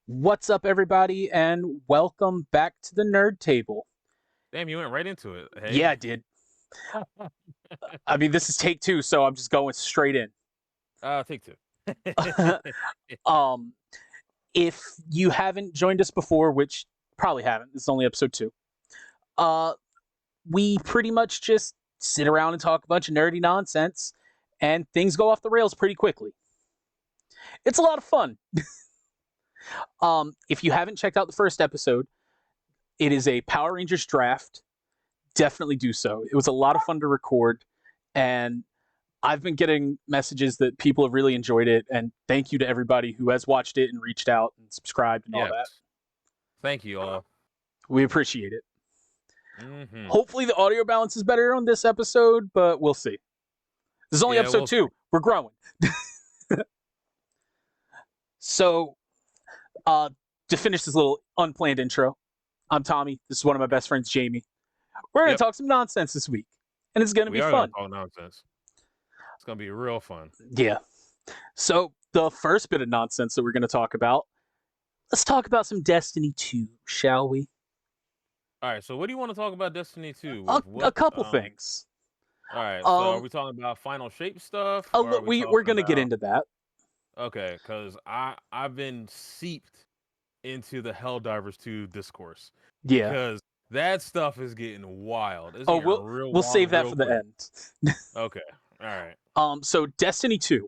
What's up, everybody, and welcome back to the Nerd Table. Damn, you went right into it. Hey. Yeah, I did. I mean, this is take two, so I'm just going straight in. Take two. um, if you haven't joined us before, which probably haven't, this is only episode two. Uh, we pretty much just sit around and talk a bunch of nerdy nonsense, and things go off the rails pretty quickly. It's a lot of fun. If you haven't checked out the first episode, it is a Power Rangers draft. Definitely do so. It was a lot of fun to record, and I've been getting messages that people have really enjoyed it, and thank you to everybody who has watched it and reached out and subscribed and all Yes. that. Thank you all. We appreciate it. Mm-hmm. Hopefully, the audio balance is better on this episode, but we'll see. This is only Yeah, episode well, two. We're growing. So, to finish this little unplanned intro, I'm Tommy. This is one of my best friends, Jamie. We're going to yep. talk some nonsense this week, and it's going to We be are going fun. to talk nonsense. It's going to be real fun. Yeah. So, the first bit of nonsense that we're going to talk about, let's talk about some Destiny 2, shall we? All right, so what do you want to talk about Destiny 2? A, With a what? couple things. All right, so are Um, we talking about Final Shape stuff, or are we we're talking going to get about? into that. Okay, because I've been seeped into the Helldivers 2 discourse Yeah. because that stuff is getting wild. It's Oh, getting real we'll wild save that real for the quick. end. Okay, all right. So Destiny 2.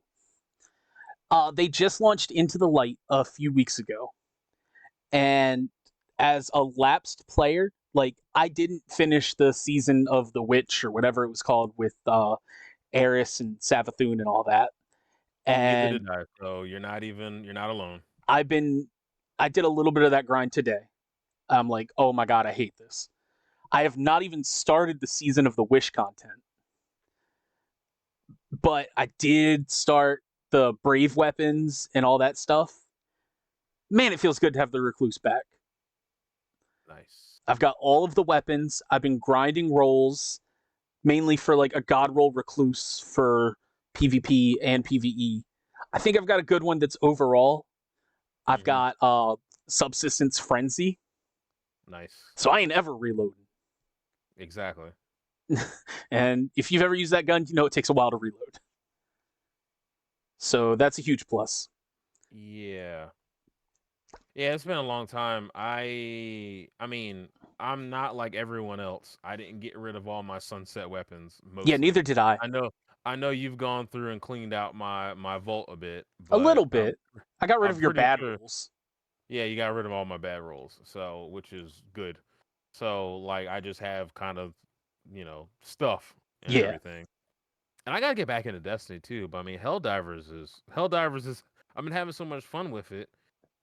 They just launched Into the Light a few weeks ago, and as a lapsed player, like I didn't finish the season of The Witch or whatever it was called with Eris and Savathun and all that. Neither And did I. So you're not alone. I've been I did a little bit of that grind today. I'm like, oh my god, I hate this. I have not even started the season of the Wish content, but I did start the Brave weapons and all that stuff. Man, it feels good to have the Recluse back. Nice. I've got all of the weapons. I've been grinding rolls, mainly for like a God roll Recluse for PvP and PvE. I think I've got a good one that's overall. I've Mhm. got Subsistence Frenzy, Nice. so I ain't ever reloading. Exactly. And if you've ever used that gun, you know it takes a while to reload. So that's a huge plus. Yeah. Yeah, it's been a long time. I mean, I'm not like everyone else. I didn't get rid of all my sunset weapons Yeah, neither mostly. did I. I know you've gone through and cleaned out my vault a bit, A but little bit. I got rid I'm of your pretty bad sure. rolls. Yeah, you got rid of all my bad rolls. So, which is good. So, like I just have kind of, stuff and Yeah. everything. And I gotta get back into Destiny too. But I mean, Helldivers is. I've been having so much fun with it,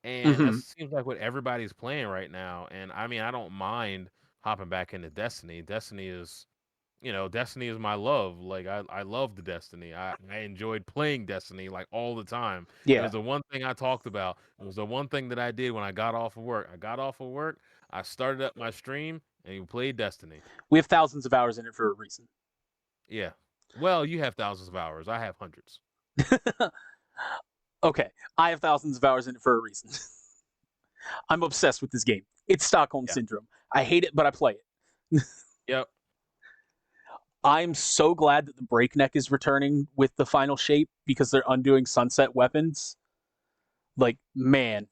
and that Mm-hmm. seems like what everybody's playing right now. And I mean, I don't mind hopping back into Destiny. Destiny is my love. Like I love the Destiny. I enjoyed playing Destiny like all the time. It Yeah. was the one thing I talked about. It was the one thing that I did when I got off of work. I started up my stream, and we played Destiny. We have thousands of hours in it for a reason. Yeah. Well, you have thousands of hours. I have hundreds. Okay, I have thousands of hours in it for a reason. I'm obsessed with this game. It's Stockholm Yeah. Syndrome. I hate it, but I play it. Yep. I'm so glad that the Breakneck is returning with the final shape because they're undoing sunset weapons. Like, man,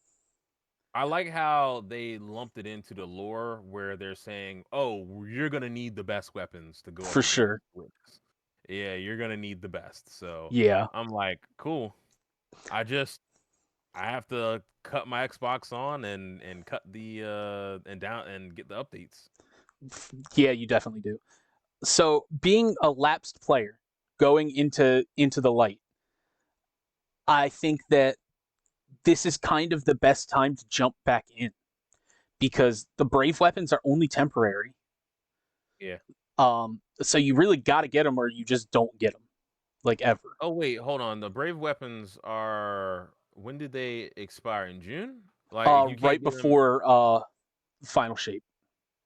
I like how they lumped it into the lore where they're saying, "Oh, you're gonna need the best weapons to go for up against sure. this. Yeah, you're gonna need the best." So Yeah. I'm like, cool. I just I have to cut my Xbox on and cut the and down and get the updates. Yeah, you definitely do. So, being a lapsed player going into the light, I think that this is kind of the best time to jump back in because the brave weapons are only temporary. Yeah. So you really got to get them, or you just don't get them, like ever. Oh wait, hold on. The brave weapons are when did they expire in June? Like you can't Right get them. before final shape.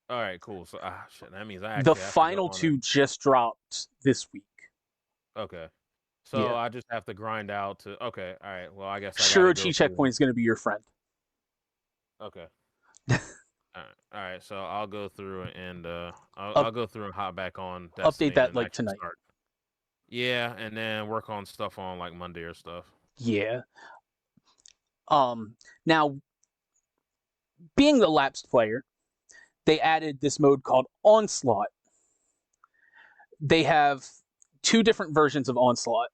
All right, cool. So shit, that means I The actually have to go final on it. two just dropped this week. Okay. So Yeah, I just have to grind out to okay, all right. Well, I guess I gotta sure. go Chi through. checkpoint is going to be your friend. Okay. All right. So I'll go through and Up, I'll go through and hop back on update Destiny that and like actually tonight. start. Yeah, and then work on stuff on like Monday or stuff. Yeah. Now, being the lapsed player, they added this mode called Onslaught. They have two different versions of Onslaught,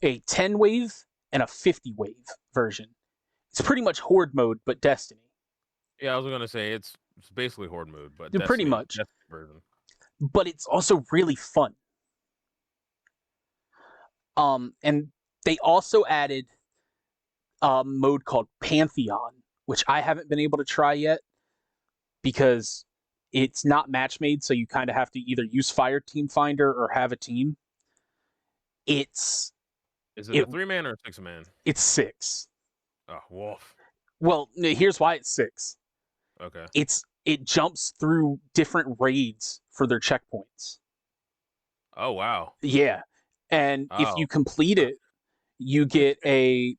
a 10 wave and a 50 wave version. It's pretty much Horde mode, but Destiny. Yeah, I was gonna say it's basically Horde mode, but Pretty Destiny much. Destiny version. But it's also really fun. And they also added a mode called Pantheon, which I haven't been able to try yet because it's not match made, so you kind of have to either use Fire Team Finder or have a team. It's Is it it a 3-man or a 6-man? it's six. Oh, wolf. Well, here's why it's six. Okay. It jumps through different raids for their checkpoints. Oh wow. Yeah, and if you Oh. complete it, you get a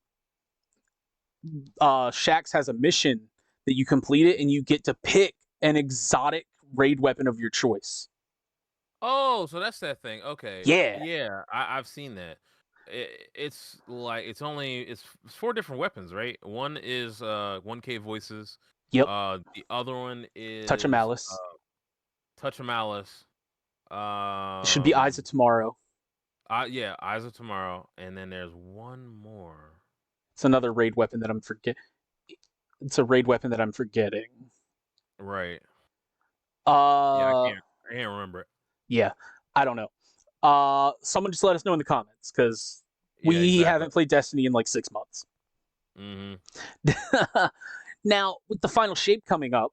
Shax has a mission that you complete it, and you get to pick an exotic raid weapon of your choice. Oh, so that's that thing. Okay. Yeah. Yeah, I've seen that. It's like it's 4 different weapons, right? One is 1K voices. Yep. The other one Touch of is Malice. Touch of Malice. It should be Eyes of Tomorrow. Yeah, Eyes of Tomorrow, and then there's one more. It's another raid weapon that I'm forget. It's a raid weapon that I'm forgetting. Right. Yeah, Uh, I can't remember it. yeah, I don't know. Someone just let us know in the comments because Yeah, we exactly. haven't played Destiny in like 6 months. Mhm. Now, with the final shape coming up,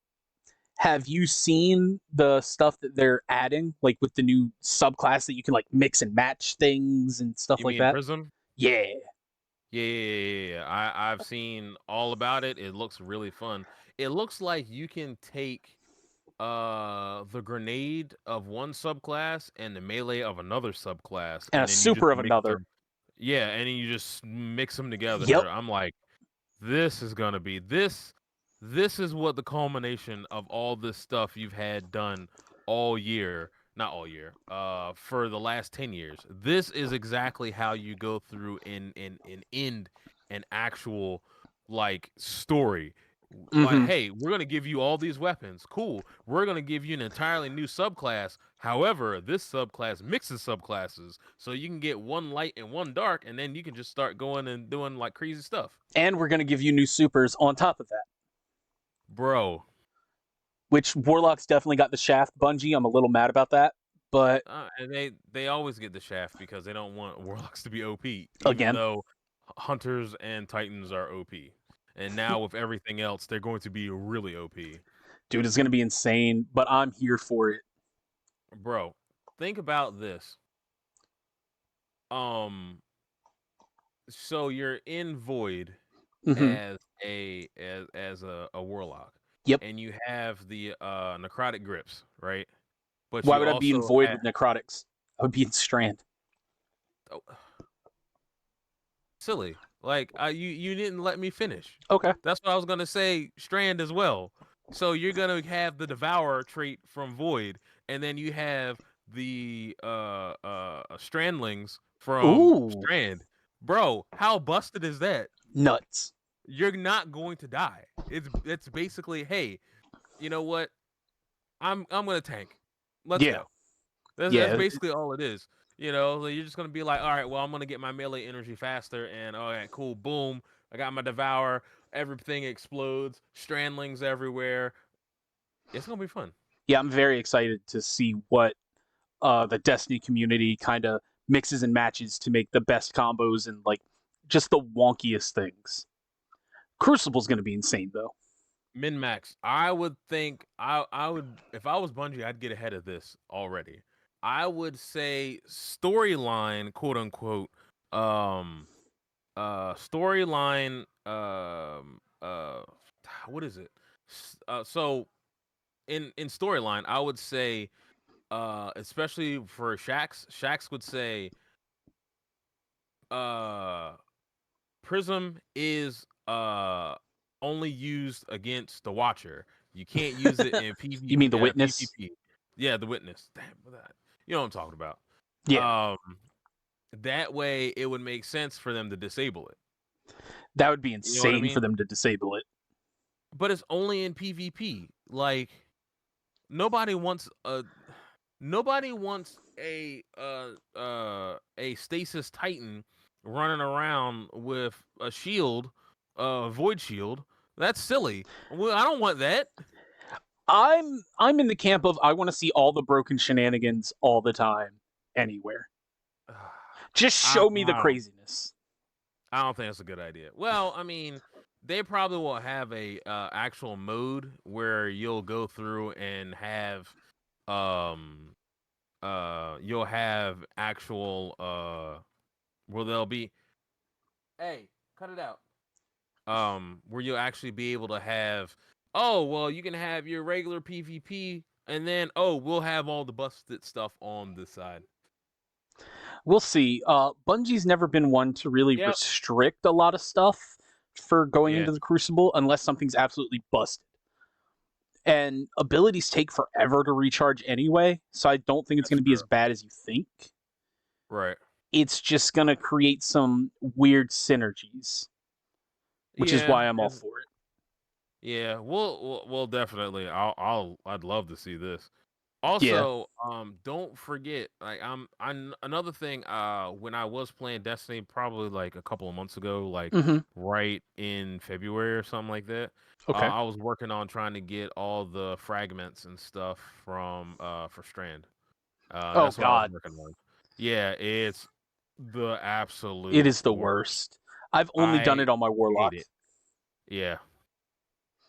have you seen the stuff that they're adding, like with the new subclass that you can like mix and match things and stuff You like mean that? Prism? Yeah. Yeah. I've seen all about it. It looks really fun. It looks like you can take the grenade of one subclass and the melee of another subclass, And a and then you just super of mix another. them. Yeah, and then you just mix them Yep. together. I'm like, this is gonna be this is what the culmination of all this stuff you've had done all year, not all year, for the last 10 years. This is exactly how you go through and end an actual like story. Like, Mm-hmm. hey, we're gonna give you all these weapons. Cool. We're gonna give you an entirely new subclass. However, this subclass mixes subclasses, so you can get one light and one dark, and then you can just start going and doing like crazy stuff. And we're gonna give you new supers on top of that. Bro, Which Warlock's definitely got the shaft Bungie. I'm a little mad about that, but and they always get the shaft because they don't want warlocks to be OP, even again, though hunters and titans are OP. And now with everything else, they're going to be really OP. dude, it's gonna be insane. But I'm here for it. Bro, think about this. Um, so you're in Void Mm-hmm. as a warlock, Yep. and you have the necrotic grips, right? But Why you would I be in also Void have with necrotics? I would be in Strand. oh, silly. Like you didn't let me finish. Okay. That's what I was gonna say. Strand as well. So you're gonna have the Devourer trait from Void, and then you have the Strandlings from Ooh, Strand. Bro, how busted is that? nuts. You're not going to die. It's basically, hey, you know what? I'm gonna tank. Let's Yeah. go. That's Yeah. basically all it is. You know, so you're just gonna be like, all right, well, I'm gonna get my melee energy faster, and all right, cool, boom, I got my Devour, everything explodes, Strandlings everywhere. It's gonna be fun. Yeah. I'm very excited to see what the Destiny community kind of mixes and matches to make the best combos and like just the wonkiest things. Crucible's gonna be insane though. Min max. I would think I would if I was Bungie, I'd get ahead of this already. I would say storyline, quote unquote, um, storyline, what is it? So in storyline, I would say, especially for Shax would say, uh, Prism is only used against the Watcher. You can't use it in You mean PvP. the witness? PvP. Yeah, the Witness. Damn, you know what I'm talking about. Yeah, That way it would make sense for them to disable it. that would be You know what I insane for mean? them to disable it. But it's only in PvP. Like nobody wants a a stasis titan running around with a shield, void shield. That's silly. Well, I don't want that. I'm in the camp of I want to see all the broken shenanigans all the time, anywhere. Just I, show me the I don't craziness. I don't think that's a good idea. Well, I mean, they probably will have a actual mode where you'll go through and have um you'll have actual where they'll be, hey, cut it out. Where you'll actually be able to have, oh well, you can have your regular PvP and then we'll have all the busted stuff on this side. We'll see. Bungie's never been one to really Yep. restrict a lot of stuff for going Yeah. into the Crucible unless something's absolutely busted. And abilities take forever to recharge anyway, so I don't think it's That's going to be as true. bad as you think. Right. It's just going to create some weird synergies, which is Yeah. why I'm all for it. Yeah. We'll definitely. I'd love to see this. Yeah. Also, don't forget, like I'm another thing. When I was playing Destiny, probably like a couple of months ago, like Mm-hmm. right in February or something like that. Okay. I was working on trying to get all the fragments and stuff from for Strand. Oh That's what I was God, working on. Yeah, it's the it absolute is the worst. worst. I've only done I it on my hate Warlock. it. Yeah,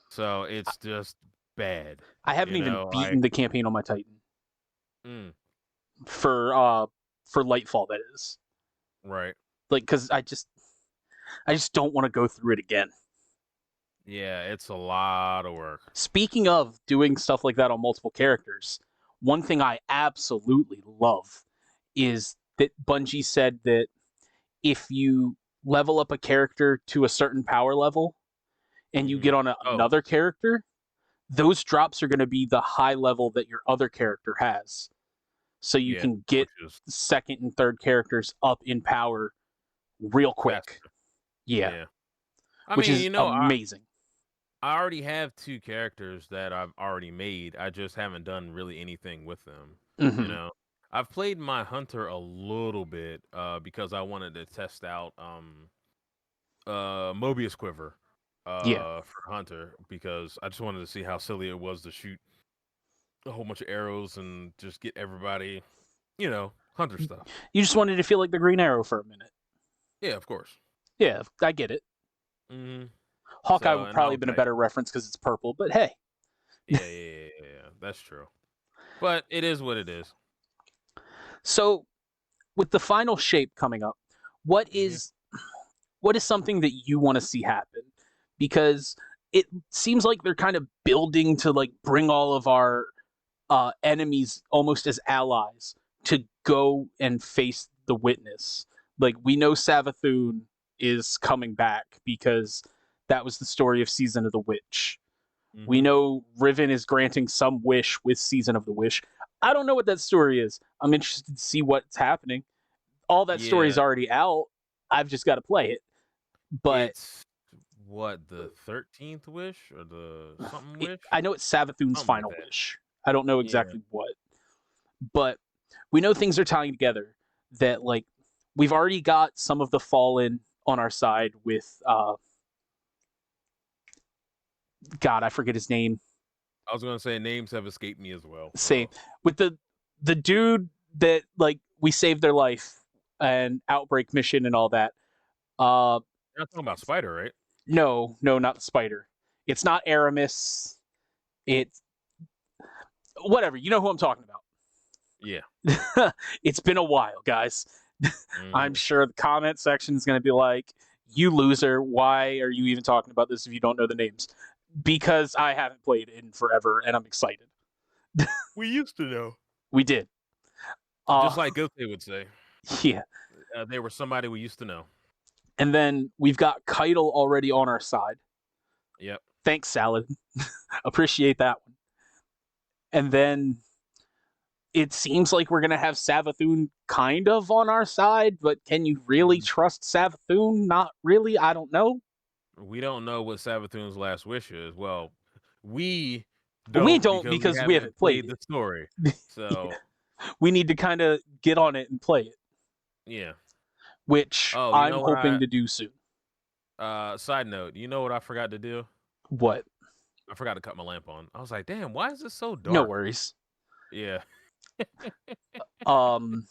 so it's just bad. I haven't You even know, beaten like the campaign on my Titan mm, for Lightfall. That is right. like because I just don't want to go through it again. Yeah, it's a lot of work. Speaking of doing stuff like that on multiple characters, one thing I absolutely love is that Bungie said that if you level up a character to a certain power level and you get on Oh, another character, those drops are going to be the high level that your other character has. So you yeah, can get which is second and third characters up in power real quick. faster. Yeah, Yeah. I which mean, is amazing. I already have two characters that I've already made. I just haven't done really anything with them. You Mm-hmm. know, I've played my hunter a little bit because I wanted to test out Mobius Quiver Yeah. for hunter because I just wanted to see how silly it was to shoot a whole bunch of arrows and just get everybody, hunter stuff. You just wanted to feel like the Green Arrow for a minute. Yeah, of course. Yeah, I get it. hmm Hawkeye So, would and I probably was been a like, better reference because it's purple, but hey. yeah, that's true. But it is what it is. So with the final shape coming up, what Mm-hmm. is what is something that you want to see happen? Because it seems like they're kind of building to like bring all of our enemies almost as allies to go and face the witness. Like we know Savathun is coming back because that was the story of Season of the Witch. We Mm-hmm. know Riven is granting some wish with Season of the Wish. I don't know what that story is. I'm interested to see what's happening. All that story is Yeah, already out. I've just got to play it. But it's what the 13th wish or the something wish, I know it's Savathun's something like final that. wish. I don't know Yeah. exactly what. But we know things are tying together. That like we've already got some of the Fallen on our side with God, I forget his name. I was gonna say names have escaped me as well. Same So with the dude that like we saved their life and outbreak mission and all that. you're not talking about Spider, right? No, not the spider. It's not Aramis. It's whatever. You know who I'm talking Yeah. about. It's been a while, guys. I'm hmm sure the comment section is going to be like, "You loser! Why are you even talking about this if you don't know the names?" Because I haven't played in forever, and I'm excited. We used to know. We did. Just like Gote would say, Yeah. they were somebody we used to know. And then we've got Keitel already on our side. Yep. Thanks, Salad. Appreciate that one. And then it seems like we're going to have Savathun kind of on our side, but can you really trust Savathun? Not really. I don't know. We don't know what Savathun's last wish is. Well, we We don't don't because we because we haven't haven't played played it. the story. So, We need to kind of get on it and play it, yeah. which Oh, you I'm know what hoping to do soon. side note, you know what I forgot to do? What? I forgot to cut my lamp on. I was like, damn, why is this so No dark? worries. Yeah. Um.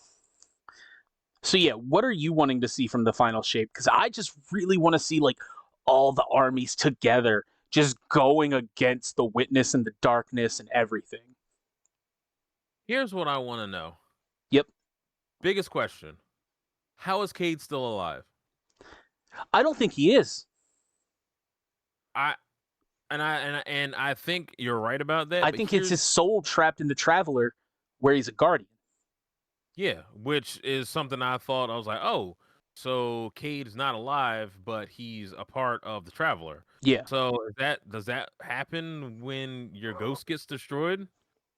So yeah, what are you wanting to see from the final shape? Because I just really want to see like all the armies together, just going against the witness and the darkness and everything. Here's what I want to know. Yep. Biggest question. How is Cade still alive? I don't think he is. I and I think you're right about that, I but think it's here's his soul trapped in the Traveler, where he's a guardian. yeah, which is something I thought I was like, "Oh, so Cade's not alive, but he's a part of the Traveler." Yeah. So does that happen when your ghost gets destroyed?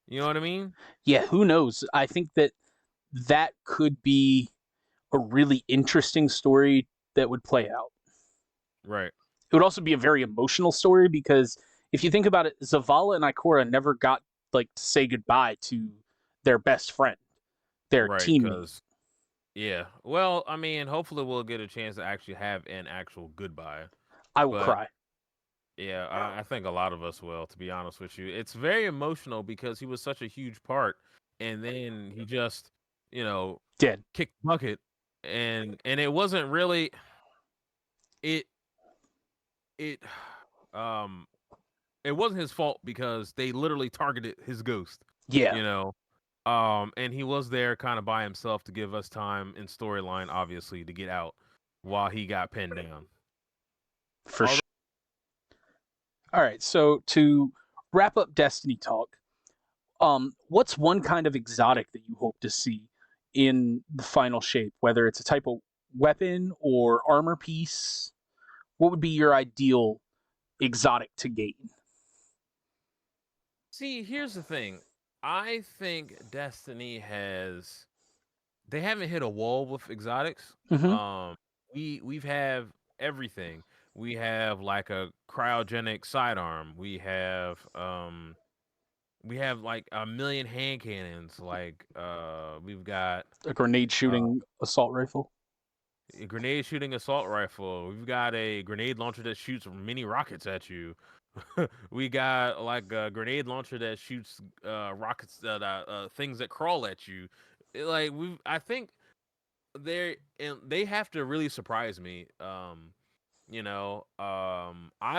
You know what I mean? Yeah, who knows? I think that could be a really interesting story that would play out. Right. It would also be a very emotional story because if you think about it, Zavala and Ikora never got like to say goodbye to their best friend, their Right, teammate. cuz yeah. Well, I mean, hopefully we'll get a chance to actually have an actual goodbye. I will But cry. yeah, I think a lot of us will, to be honest with you. It's very emotional because he was such a huge part, and then he just, you know, Dead. kicked the bucket, and it wasn't really it it um it wasn't his fault because they literally targeted his ghost, Yeah, you know. And he was there kind of by himself to give us time in storyline, obviously, to get out while he got pinned down. for sure. All right, so to wrap up Destiny talk, what's one kind of exotic that you hope to see in the final shape? Whether it's a type of weapon or armor piece, what would be your ideal exotic to gain? See, here's the thing. I think Destiny has they haven't hit a wall with exotics. Mm-hmm. We've have everything. We have like a cryogenic sidearm. We have like a million hand cannons. Like we've got A grenade uh shooting assault rifle. a grenade shooting assault rifle. We've got a grenade launcher that shoots mini rockets at you. We got like a grenade launcher that shoots rockets that things that crawl at you. I think they have to really surprise me. I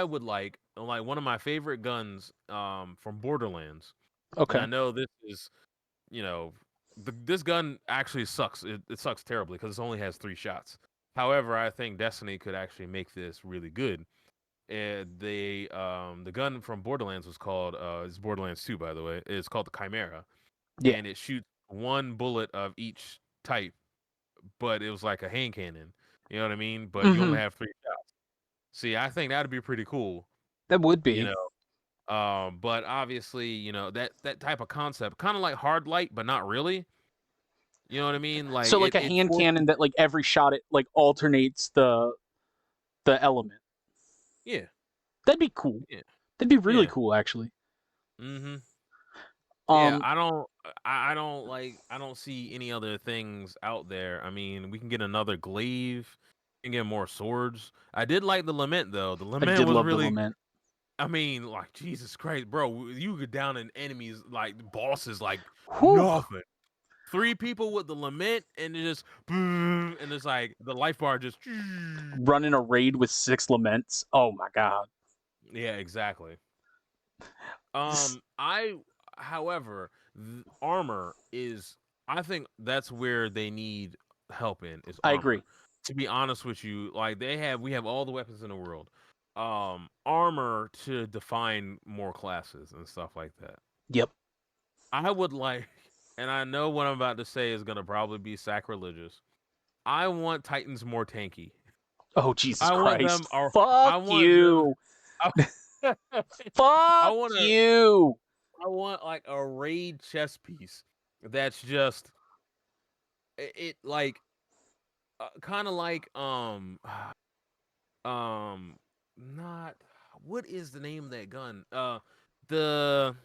would like one of my favorite guns from Borderlands, and I Okay. know this is you know this gun actually sucks. It sucks terribly because it only has 3 shots. However, I think Destiny could actually make this really good. And the gun from Borderlands was called it's Borderlands 2, by the way. It's called the Chimera, Yeah. and it shoots one bullet of each type, but it was like a hand cannon. You know what I mean? But you Mm-hmm. only have 3 shots. See, I think that'd be pretty cool. That would You be. know, but obviously, that type of concept, kind of like hard light, but not really. You know what I mean? Like So like a it hand forces. cannon that like every shot it like alternates the element. Yeah, That'd be cool. yeah, That'd be really yeah. cool actually. Mm-hmm. Yeah, Um I don't see any other things out there. I mean, we can get another glaive, we can get more swords. I did like the lament though. The I lament did was love the really lament. I mean, like Jesus Christ, bro, you get down in enemies like bosses like Whew. nothing. 3 people with the lament and it just boom, and it's like the life bar just Running a raid with 6 laments. Oh my god. yeah, exactly. This, I, however, armor is. I think that's where they need help in is I armor. agree. To be honest with you, like we have all the weapons in the world. Armor to define more classes and stuff like that. Yep. I would like, and I know what I'm about to say is gonna probably be sacrilegious. I want Titans more tanky. Oh Jesus I want Christ. them, or Fuck I want them. you. I Fuck want to. you. I want like a raid chess piece that's just it like kind of like not what is the name of that gun? The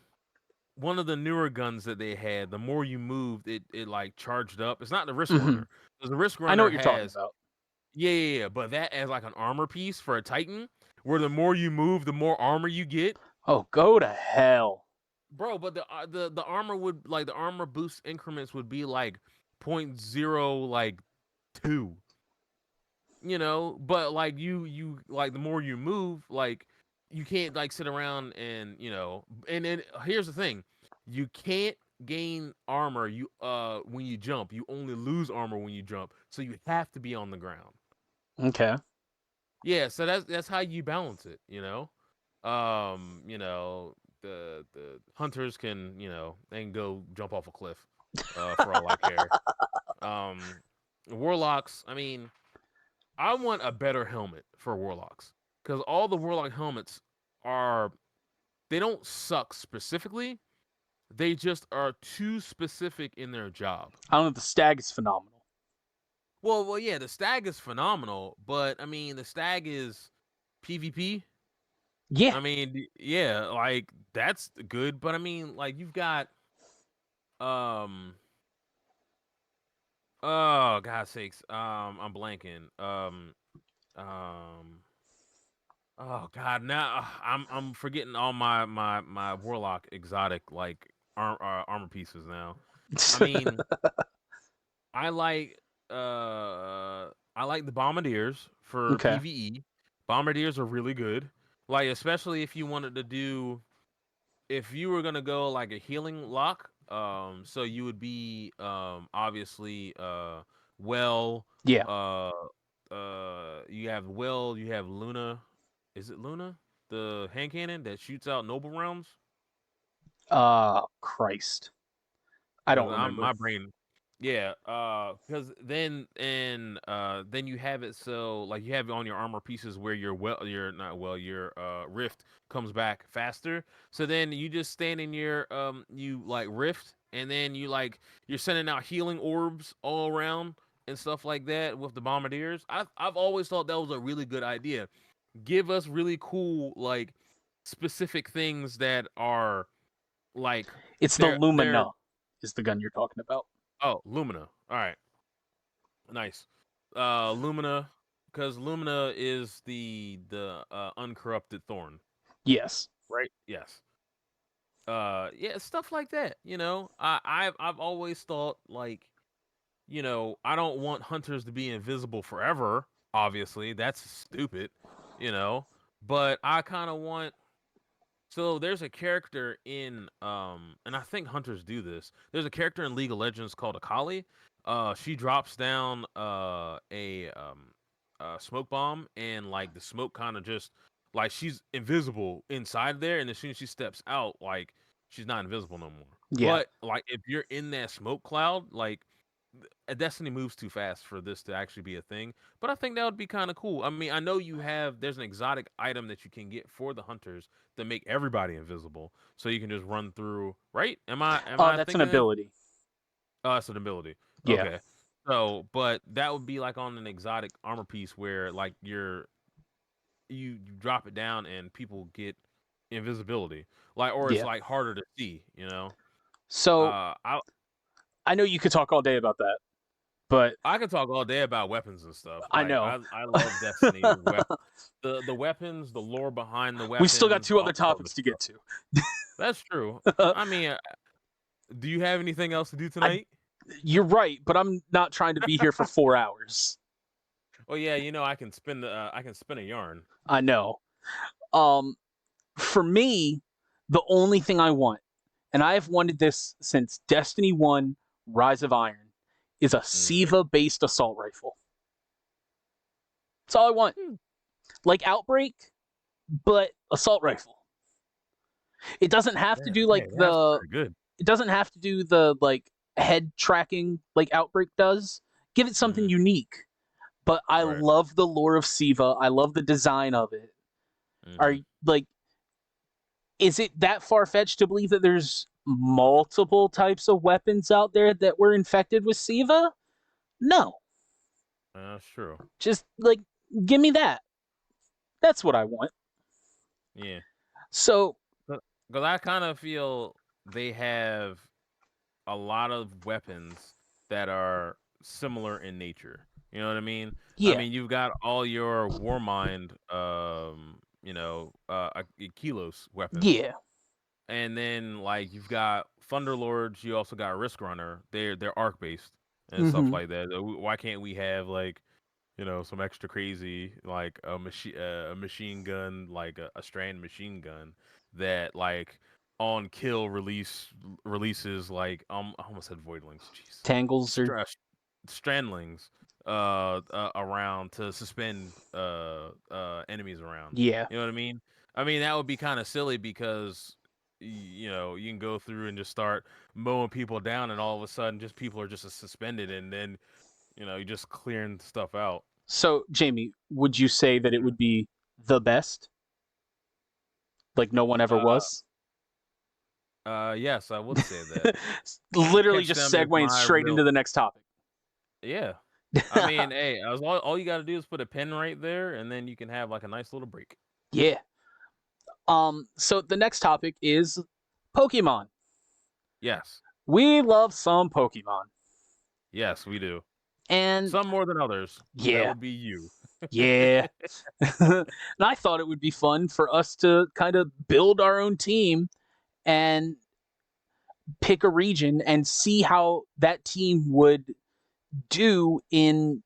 one of the newer guns that they had. The more you moved, it like charged up. It's not the Risk Hmm. Runner because the Risk I know Runner what you're talking has about. yeah. But that as like an armor piece for a Titan, where the more you move, the more armor you get. Oh, go to hell. Bro, but the armor would like the armor boost increments would be like point zero like 2, but like you like the more you move, like you can't like sit around and and then here's the thing. You can't gain armor when you jump. You only lose armor when you jump. So you have to be on the ground. Okay. Yeah, so that's how you balance it, you know? The hunters can, they can go jump off a cliff, for all I care. Um, warlocks, I mean, I want a better helmet for warlocks because all the warlock helmets are they don't suck specifically. They just are too specific in their job. I don't know. The stag is phenomenal. Well, yeah, the stag is phenomenal, but I mean, the stag is PvP. Yeah. I mean, yeah, like that's good, but I mean, like you've got um oh God's sakes, I'm blanking. Um oh God, now I'm forgetting all my warlock exotic like armor pieces now. I mean, I like I like the bombardiers for Okay. PvE. Bombardiers are really good. Like especially if you wanted to do if you were gonna go like a healing lock, so you would be obviously well Yeah. uh you have well, you have Luna. Is it Luna? The hand cannon that shoots out noble rounds? Christ. I Because don't I'm remember. my brain. Yeah, because then you have it so like you have it on your armor pieces where your not well your rift comes back faster. So then you just stand in your you like rift and then you're sending out healing orbs all around and stuff like that with the bombardiers. I've always thought that was a really good idea. Give us really cool like specific things that are like It's the they're Lumina, is the gun you're talking about. oh Lumina. All right. Nice. Lumina, because Lumina is the uncorrupted thorn, Yes. right? Yes. Yeah, stuff like that. I've always thought like, I don't want hunters to be invisible forever. Obviously, that's stupid. You know, but I kind of want. So there's a character in and I think hunters do this. There's a character in League of Legends called Akali. She drops down a smoke bomb and like the smoke kind of just like she's invisible inside there and as soon as she steps out like she's not invisible no more. Yeah. But like if you're in that smoke cloud like Destiny moves too fast for this to actually be a thing, but I think that would be kind of cool. I mean, I know there's an exotic item that you can get for the hunters to make everybody invisible, so you can just run through. Right? Am I That's an thinking it? ability. Oh, it's an ability. Yeah. Okay. So, but that would be like on an exotic armor piece where like you drop it down and people get invisibility, like or it's Yeah. like harder to see. You know. So I I know you could talk all day about that, but I could talk all day about weapons and stuff. I Like know. I love Destiny the weapons, the lore behind the We still got weapons, two other all this topics to stuff. get to. That's true. I mean, do you have anything else to do I, tonight? you're right, but I'm not trying to be here for 4 hours. Oh yeah, I can spin a yarn. I know. Um, for me, the only thing I want, and I have wanted this since Destiny 1 Rise of Iron, is a Hmm. Siva-based assault rifle. That's all I want. Hmm. Like Outbreak, but assault rifle. It doesn't have to do Yeah, like that's the pretty good. it doesn't have to do the like head tracking like Outbreak does. Give it something Hmm. unique. But I Right. love the lore of Siva. I love the design of it. Are Hmm. like Is it that far-fetched to believe that there's multiple types of weapons out there that were infected with SIVA? No. That's true. Just, like, give me that. That's what I want. Yeah. So, Because I kind of feel they have a lot of weapons that are similar in nature. You know what I mean? I yeah. mean, you've got all your Warmind, Kilos weapons, Yeah. and then like you've got Thunderlords. You also got Risk Runner. They're arc based and stuff Mm-hmm. like that. Why can't we have like some extra crazy like a machine gun, like a strand machine gun that like on kill releases like I almost said voidlings, jeez, Tangles or... Stra- strandlings around to suspend enemies around. Yeah. You know what I mean? I mean that would be kind of silly because you can go through and just start mowing people down, and all of a sudden just people are just suspended, and then you're just clearing stuff out. So, Jamie, would you say that it would be the best? Like no one ever Uh, was? yes, I would say that. You Literally catch just them if segueing my straight real, into the next topic. yeah. I mean, hey, all you got to do is put a pin right there, and then you can have like a nice little break. Yeah. So the next topic is Pokemon. Yes, We love some Pokemon. yes, we do. And Some more than others. That yeah, would be you. yeah. And I thought it would be fun for us to kind of build our own team and pick a region and see how that team would do in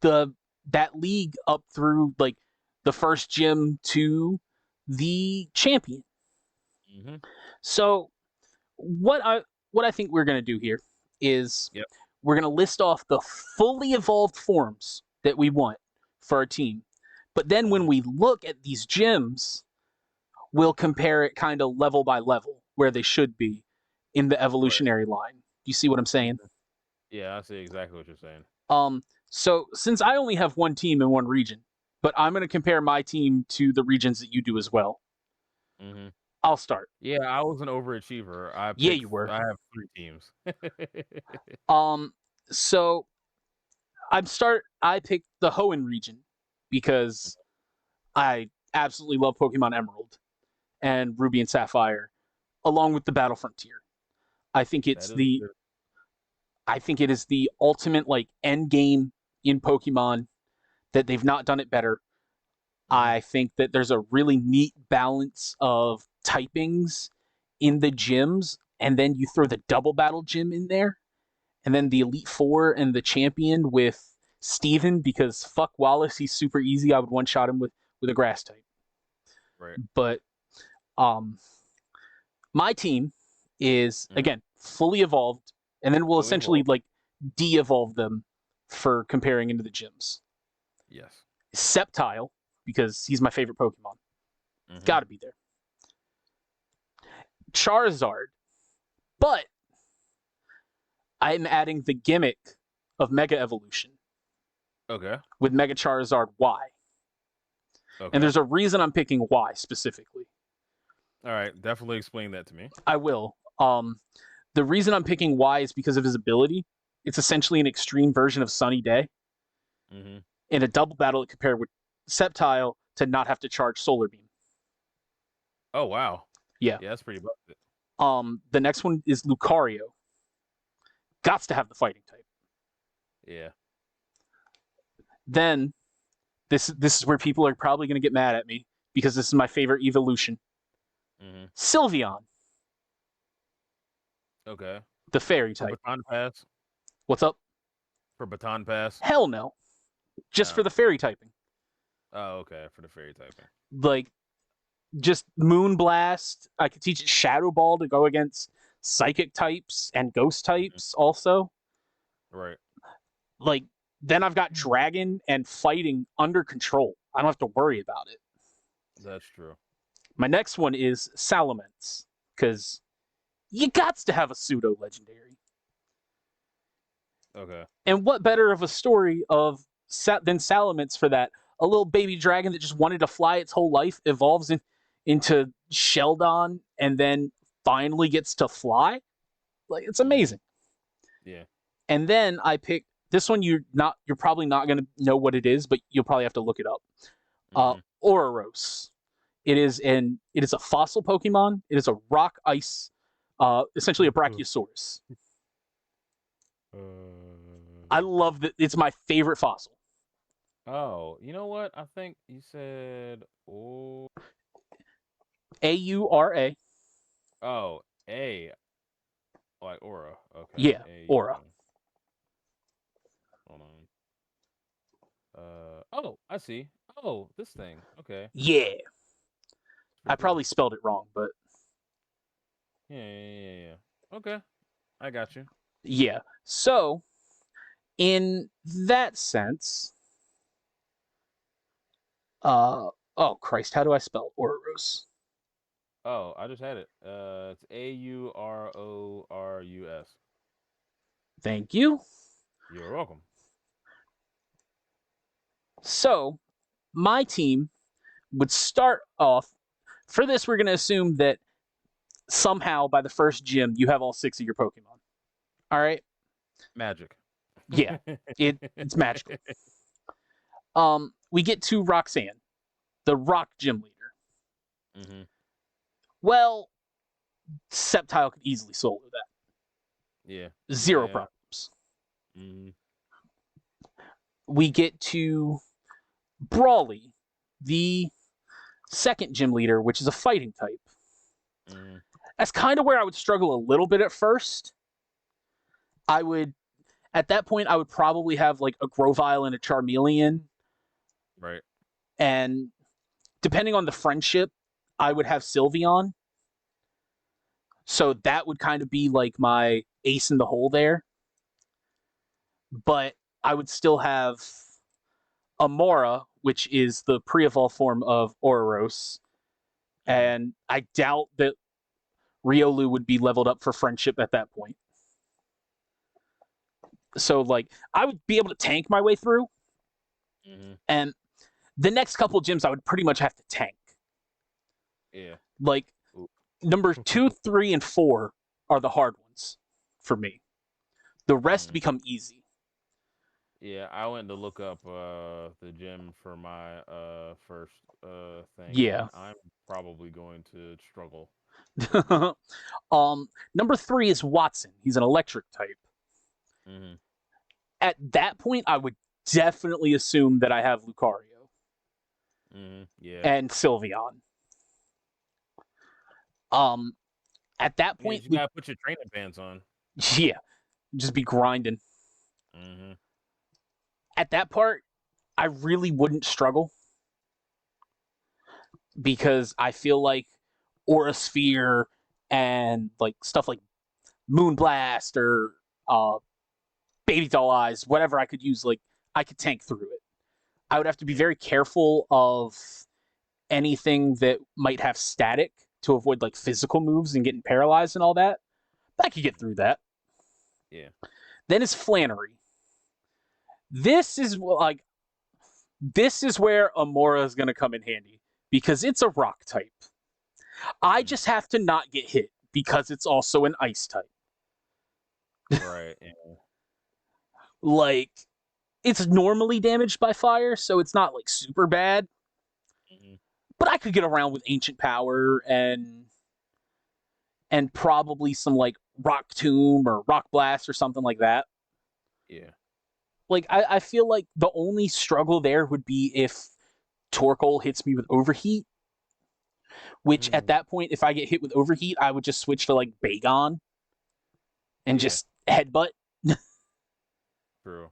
the that league up through like the first gym to the champion. Hmm. So what I think we're going to do here is Yep. we're going to list off the fully evolved forms that we want for our team. But then when Hmm. we look at these gyms, we'll compare it kind of level by level where they should be in the Right. evolutionary line. You see what I'm saying? Hmm. Yeah, I see exactly what you're saying. So since I only have one team in one region, but I'm going to compare my team to the regions that you do as well. Hmm. I'll start. Yeah, I was an overachiever. Yeah, you were. I have 3 teams. Um, so I picked the Hoenn region because I absolutely love Pokemon Emerald and Ruby and Sapphire, along with the Battle Frontier. I think That it's is the good. I think it is the ultimate like end game in Pokemon that they've not done it better. Hmm. I think that there's a really neat balance of typings in the gyms, and then you throw the double battle gym in there, and then the Elite Four and the champion with Steven, because fuck Wallace, he's super easy. I would one shot him with a grass type. Right. But um my team is Hmm. again fully evolved, and then we'll Fully essentially evolved. like de-evolve them for comparing into the gyms. Yes. Sceptile, because he's my favorite Pokemon. Hmm. Gotta be there. Charizard, but I'm adding the gimmick of Mega Evolution Okay. with Mega Charizard Y. And Okay. there's a reason I'm picking Y specifically. All right. Definitely explain that to me. I will. The reason I'm picking Y is because of his ability. It's essentially an extreme version of Sunny Day. Hmm. In a double battle, it compared with Sceptile to not have to charge Solar Beam. Oh wow. Yeah. Yeah, that's pretty busted. The next one is Lucario. Gots to have the fighting type. Yeah. Then this is where people are probably going to get mad at me because this is my favorite evolution. Hmm. Sylveon, Okay. the fairy For type. baton pass. What's up? For baton pass. Hell no. Just for Oh. the fairy typing. Oh, okay. For the fairy typing. Like, just Moonblast. I could teach it Shadow Ball to go against psychic types and ghost Hmm. types also. Right. Like, then I've got Dragon and fighting under control. I don't have to worry about it. That's true. My next one is Salamence, because you got to have a pseudo legendary. Okay. And what better of a story than Salamence for that? A little baby dragon that just wanted to fly its whole life evolves into Sheldon and then finally gets to fly. Like, it's amazing. Yeah. And then I pick this one. You're probably not going to know what it is, but you'll probably have to look it up. Ouroboros. It is a fossil Pokemon. It is a rock ice, essentially a Brachiosaurus. I love that. It's my favorite fossil. Oh, you know what? I think you said Aura. Oh, A. Like aura. Okay. Yeah, aura. Hold on. Oh, I see. Oh, this thing. Okay. Yeah. I Cool. probably spelled it wrong, but Yeah. Okay. I got you. yeah. So, in that sense, oh Christ, how do I spell Ouroboros? Oh, I just had it. It's Aurorus. Thank you. You're welcome. So, my team would start off. For this, we're going to assume that somehow by the first gym, you have all 6 of your Pokemon. All right? Magic. Yeah, it's magical. We get to Roxanne, the rock gym leader. Mm-hmm. Well, Sceptile could easily solo that. Yeah. Zero problems. Mm-hmm. We get to Brawly, the second gym leader, which is a fighting type. Mm-hmm. That's kind of where I would struggle a little bit at first. At that point, I would probably have like a Grovyle and a Charmeleon. Right. And depending on the friendship, I would have Sylveon. So that would kind of be like my ace in the hole there. But I would still have Amora, which is the pre-evolved form of Ouroboros. And I doubt that Riolu would be leveled up for friendship at that point. So, like, I would be able to tank my way through. Mm-hmm. And the next couple of gyms, I would pretty much have to tank. Yeah. Like, numbers 2, 3, and 4 are the hard ones for me. The rest become easy. Yeah, I went to look up the gym for my first thing. Yeah. I'm probably going to struggle. Number 3 is Watson. He's an electric type. Mm-hmm. At that point, I would definitely assume that I have Lucario. Mm-hmm. Yeah. And Sylveon. At that point, you gotta put your training pants on. Yeah, just be grinding. Mm-hmm. At that part, I really wouldn't struggle because I feel like Aura Sphere and like stuff like Moonblast or Baby Doll Eyes, whatever I could use, like I could tank through it. I would have to be very careful of anything that might have static to avoid like physical moves and getting paralyzed and all that. But I could get through that. Yeah. Then is Flannery. This is where Amora is going to come in handy because it's a rock type. I just have to not get hit because it's also an ice type. Right. Yeah. Like, it's normally damaged by fire, so it's not like super bad. Mm-hmm. But I could get around with Ancient Power and probably some like Rock Tomb or Rock Blast or something like that. Yeah. Like, I feel like the only struggle there would be if Torkoal hits me with Overheat, which at that point, if I get hit with Overheat, I would just switch to like Bagon and just headbutt. True.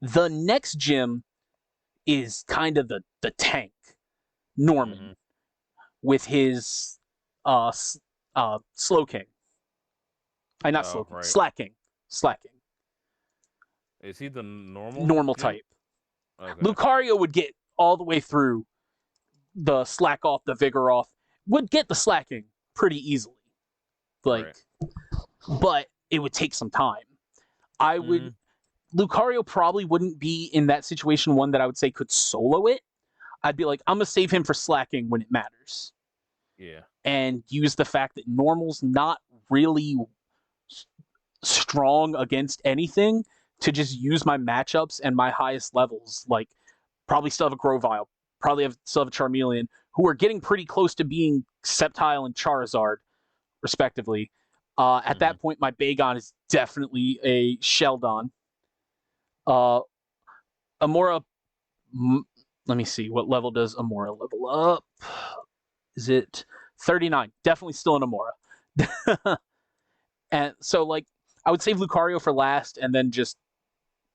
The next gym is kind of the tank, Norman, with his Slowking. Not Slowking, right. Slacking. Is he the normal? Normal type. Okay. Lucario would get all the way through the Slack off, the Vigor off, would get the Slacking pretty easily. Like, but it would take some time. Lucario probably wouldn't be in that situation one that I would say could solo it. I'd be like, I'm gonna save him for slacking when it matters, Yeah. and use the fact that normal's not really strong against anything to just use my matchups and my highest levels. Like, probably still have a Grovyle, still have a Charmeleon, who are getting pretty close to being Sceptile and Charizard, respectively. At that point, my Bagon is definitely a Sheldon. Amora, let me see, what level does Amora level up? Is it 39? Definitely still an Amora. And so, like, I would save Lucario for last and then just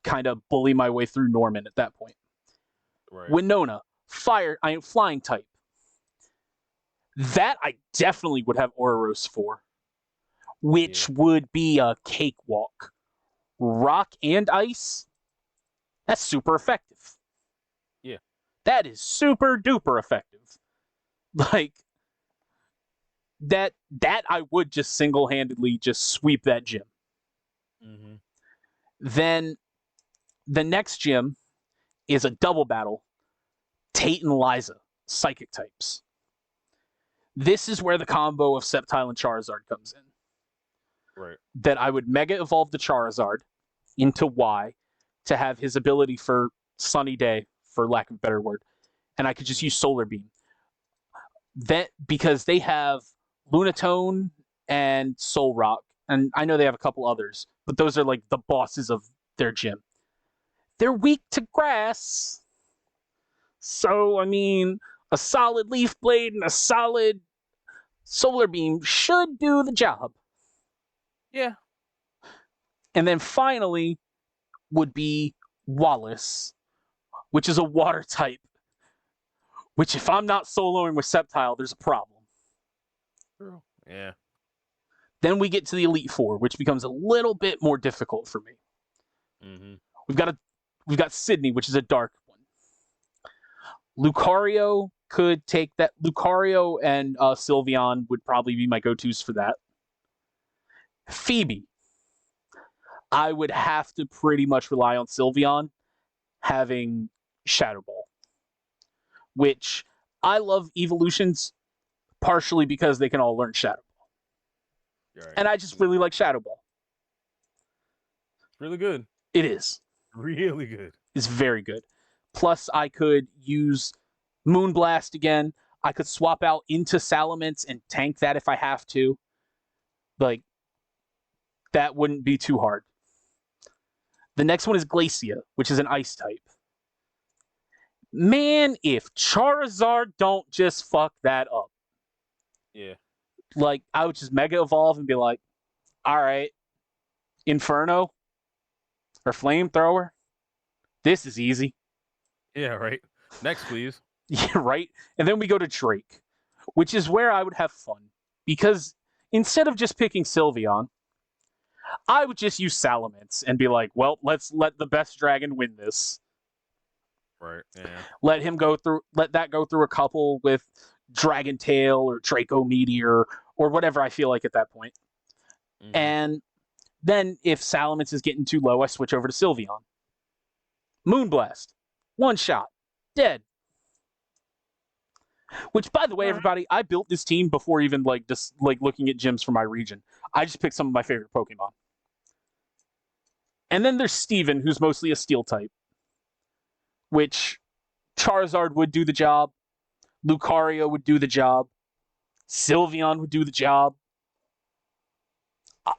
kind of bully my way through Norman at that point. Right. Winona, flying type. That I definitely would have Ouroboros for, which would be a cakewalk. Rock and ice, that's super effective. Yeah. That is super duper effective. Like, that I would just single-handedly just sweep that gym. Then the next gym is a double battle, Tate and Liza, psychic types. This is where the combo of Sceptile and Charizard comes in. Right. That I would Mega Evolve the Charizard into Y to have his ability for Sunny Day, for lack of a better word, and I could just use Solar Beam. That, because they have Lunatone and Soul Rock, and I know they have a couple others, but those are like the bosses of their gym. They're weak to grass. So, I mean, a solid Leaf Blade and a solid Solar Beam should do the job. Yeah. And then finally would be Wallace, which is a water type. Which, if I'm not soloing with Sceptile, there's a problem. True. Yeah. Then we get to the Elite Four, which becomes a little bit more difficult for me. We've got Sydney, which is a dark one. Lucario could take that. Lucario and Sylveon would probably be my go-tos for that. Phoebe, I would have to pretty much rely on Sylveon having Shadow Ball, which I love evolutions partially because they can all learn Shadow Ball. Right. And I just really like Shadow Ball. It's really good. It is. Really good. It's very good. Plus, I could use Moonblast again. I could swap out into Salamence and tank that if I have to. Like, that wouldn't be too hard. The next one is Glacia, which is an ice type. Man, if Charizard don't just fuck that up. Yeah. Like, I would just Mega Evolve and be like, all right, Inferno or Flamethrower. This is easy. Yeah, right. Next, please. Yeah, right? And then we go to Drake, which is where I would have fun. Because instead of just picking Sylveon, I would just use Salamence and be like, well, let's let the best dragon win this. Right, yeah. Let that go through a couple with Dragon Tail or Draco Meteor or whatever I feel like at that point. And then if Salamence is getting too low, I switch over to Sylveon. Moonblast. One shot. Dead. Which, by the way, everybody, I built this team before even just looking at gyms for my region. I just picked some of my favorite Pokemon. And then there's Steven, who's mostly a Steel type. Which Charizard would do the job. Lucario would do the job. Sylveon would do the job.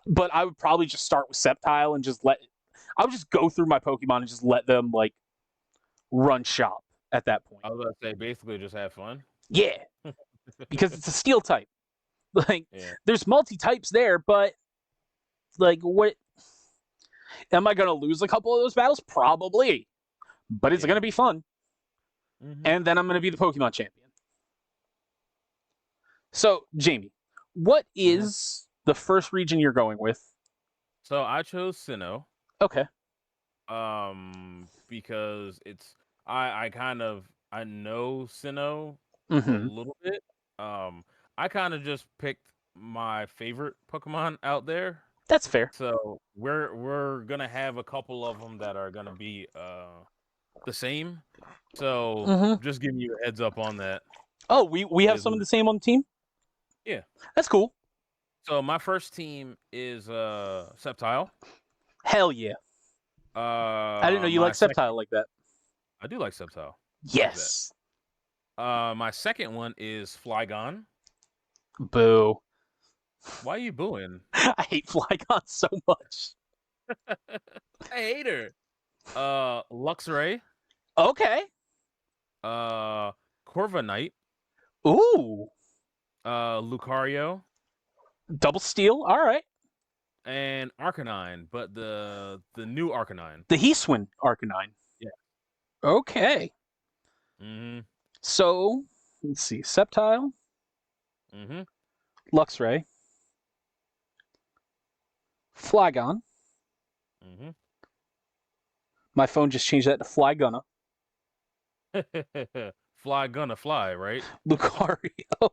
But I would probably just start with Sceptile and I would just go through my Pokemon and just let them, run shop at that point. I was going to say, basically just have fun. Yeah. Because it's a Steel type. There's multi-types there, but, what... Am I going to lose a couple of those battles? Probably. But it's going to be fun. And then I'm going to be the Pokemon champion. So, Jamie, what is the first region you're going with? So I chose Sinnoh. Okay. Because it's I know Sinnoh a little bit. I kind of just picked my favorite Pokemon out there. That's fair. So we're gonna have a couple of them that are gonna be the same. So Mm-hmm. just giving you a heads up on that. Oh, we have Is some of the same on the team. Yeah. That's cool. So my first team is Sceptile. Hell yeah! I didn't know you My like second Sceptile like that. I do like Sceptile. I like that. Yes. My second one is Flygon. Boo. Why are you booing? I hate Flygon so much. I hate her. Luxray. Okay. Corviknight. Ooh. Lucario. Double steal. All right. And Arcanine, but the new Arcanine. The Heeswin Arcanine. Yeah. Okay. Mm-hmm. So let's see. Sceptile, Mm-hmm. Luxray, Flygon. Mm-hmm. My phone just changed that to Flygunna. Fly gonna fly, right? Lucario.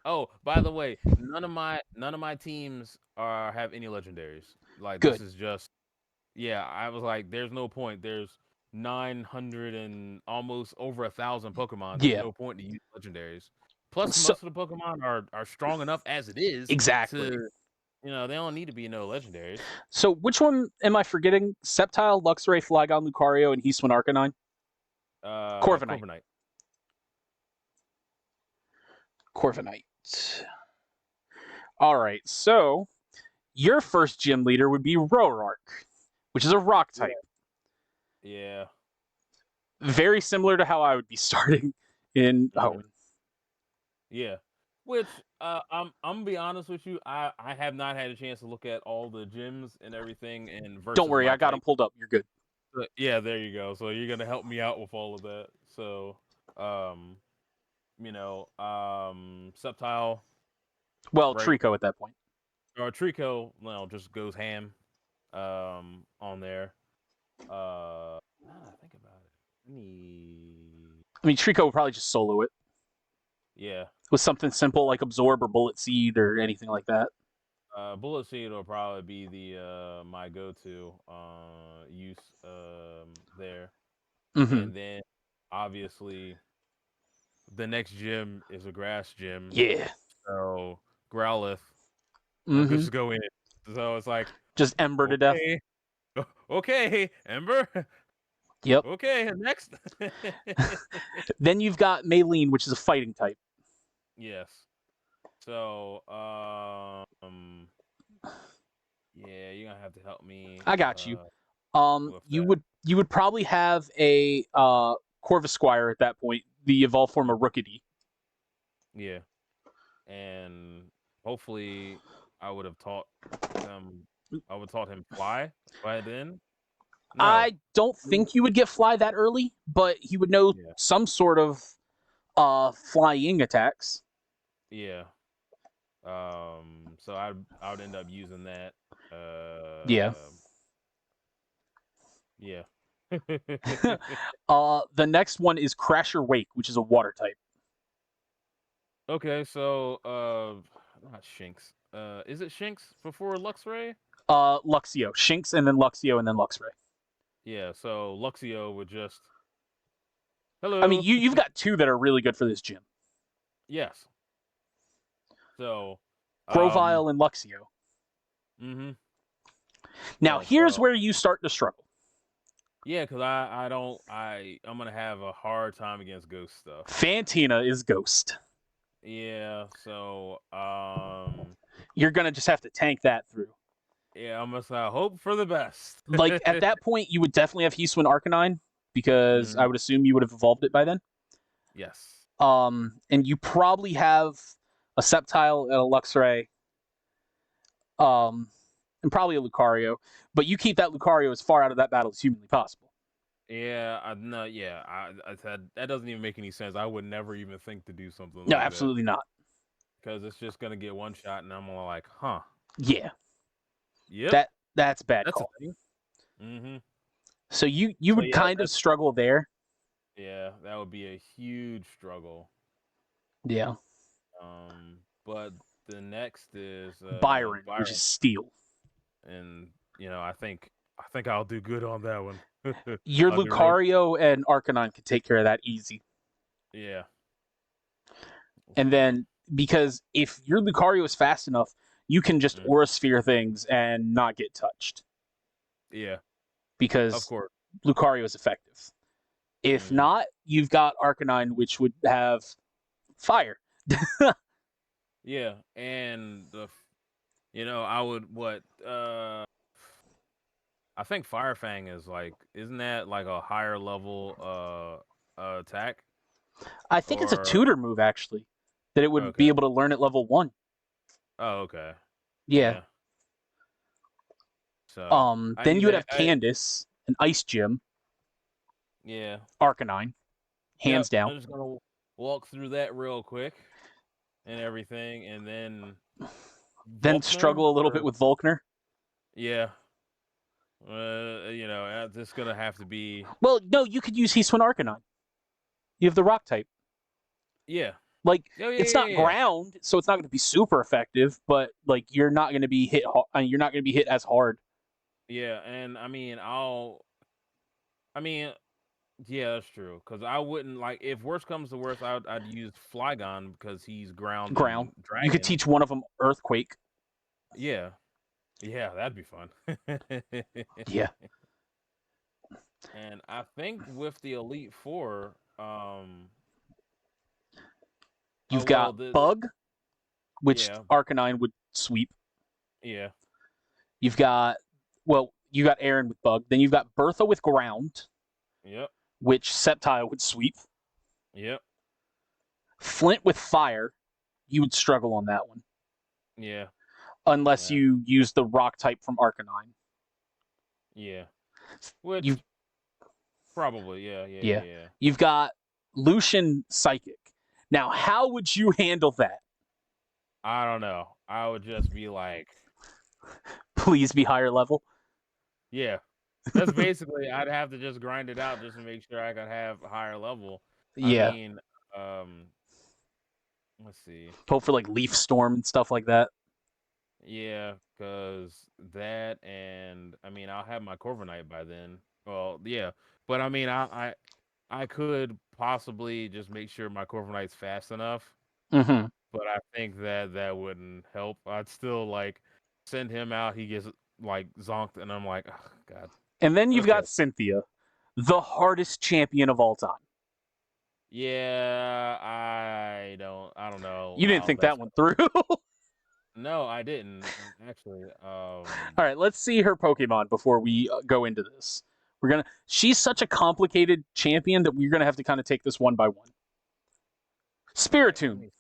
Oh, by the way, none of my teams have any legendaries. Like this Good. is just I was like, there's no point. There's 900 and almost over 1,000 Pokemon. There's Yeah. no point to use legendaries. Plus, So most of the Pokemon are strong enough as it is exactly. to, they don't need to be no legendaries. So which one am I forgetting? Sceptile, Luxray, Flygon, Lucario, and Heeswin Arcanine. Corviknight. Corviknight. Corviknight. All right. So your first gym leader would be Roark, which is a rock type. Yeah. Very similar to how I would be starting in Hoenn. Yeah. Which I'm gonna be honest with you, I have not had a chance to look at all the gyms and everything and versus Don't worry, my I got type. them pulled up. You're good. But yeah, there you go. So you're gonna help me out with all of that. So Sceptile, Well, right? Trico at that point. Or Trico, just goes ham on there. Now that I think about it. I mean, Trico would probably just solo it Yeah. with something simple like Absorb or Bullet Seed or anything like that. Bullet Seed will probably be the my go-to use there. Mm-hmm. And then obviously the next gym is a grass gym. Yeah. So Growlithe will Mm-hmm. just go in. So it's like just Ember to death. Okay, Ember. Yep. Okay, next. Then you've got Maylene, which is a fighting type. Yes. So yeah, you're gonna have to help me. I got you. You would probably have a Corvisquire at that point, the evolved form of Rookidee. Yeah. And hopefully I would have taught him fly by then. No. I don't think you would get fly that early, but he would know some sort of flying attacks. Yeah. So I would end up using that. Yeah. Yeah. The next one is Crasher Wake, which is a water type. Okay, so not Shinx. Is it Shinx before Luxray? Luxio. Shinx and then Luxio and then Luxray. Yeah, so Luxio would just hello. I mean, you've got two that are really good for this gym. Yes. So Grovyle and Luxio. Mm-hmm. Now here's where you start to struggle. Yeah, because I'm gonna have a hard time against ghost stuff. Fantina is ghost. Yeah, so you're gonna just have to tank that through. Yeah, I must hope for the best. Like at that point, you would definitely have Heeswin Arcanine because I would assume you would have evolved it by then. Yes. And you probably have a Sceptile and a Luxray. And probably a Lucario, but you keep that Lucario as far out of that battle as humanly possible. Yeah, I said that doesn't even make any sense. I would never even think to do something like that. No, absolutely not. Because it's just gonna get one shot, and I'm like, huh? Yeah. Yep. That's bad call. Mm-hmm. So you would kind of struggle there. Yeah, that would be a huge struggle. Yeah. But the next is Byron, which is Steel. And I think I think I'll do good on that one. Your I'll do real. Lucario and Arcanine can take care of that easy. Yeah. And So. then, because if your Lucario is fast enough, you can just Mm, Aura Sphere things and not get touched. yeah. Of Because course. Lucario is effective. If Hmm. not, you've got Arcanine, which would have fire. Yeah, and I would what I think Fire Fang is like, isn't that like a higher level attack? I think it's a Or tutor move, actually, that it would be okay. able to learn at level 1. Oh, okay. Yeah. Yeah. So I Then need you would to have Candace, an Ice Gym, yeah. Arcanine, hands Yep. down. I'm just gonna walk through that real quick and everything, and then Then Volkner struggle a little bit or with Volkner. yeah. This gonna have to be Well, no, you could use Heatwin Arcanine. You have the Rock type. yeah. Like, Oh yeah, it's yeah, not yeah. ground, so it's not going to be super effective, but like you're not going to be hit. You're not going to be hit as hard. Yeah, and I mean, yeah, that's true. Because I wouldn't like if worst comes to worst, I'd use Flygon because he's ground Ground. and You could dragon. teach one of them Earthquake. Yeah, yeah, that'd be fun. Yeah. And I think with the Elite Four, oh You've well, got Bug, which yeah, Arcanine would sweep. yeah, You've got, well, you got Aaron with Bug. Then you've got Bertha with Ground, yep, which Sceptile would sweep. yep, Flint with Fire, you would struggle on that one. yeah, Unless yeah, you use the Rock type from Arcanine. yeah. Which You've, probably, yeah, yeah, yeah. yeah, yeah. You've got Lucian Psychic. Now, how would you handle that? I don't know. I would just be like, Please be higher level. yeah. That's basically I'd have to just grind it out just to make sure I could have a higher level. I Yeah. mean, let's see. Hope for like Leaf Storm and stuff like that. Yeah, because that and I mean I'll have my Corviknight by then. Well, yeah, but I mean I could possibly just make sure my Corviknight's fast enough, Mm-hmm. but I think that wouldn't help. I'd still like send him out. He gets like zonked, and I'm like, oh, God. And then you've Okay. got Cynthia, the hardest champion of all time. Yeah, I don't know You didn't how think that's that one through. no, I didn't actually. All right, let's see her Pokemon before we go into this. She's such a complicated champion that we're gonna have to kind of take this one by one. All right, let Spiritomb, me.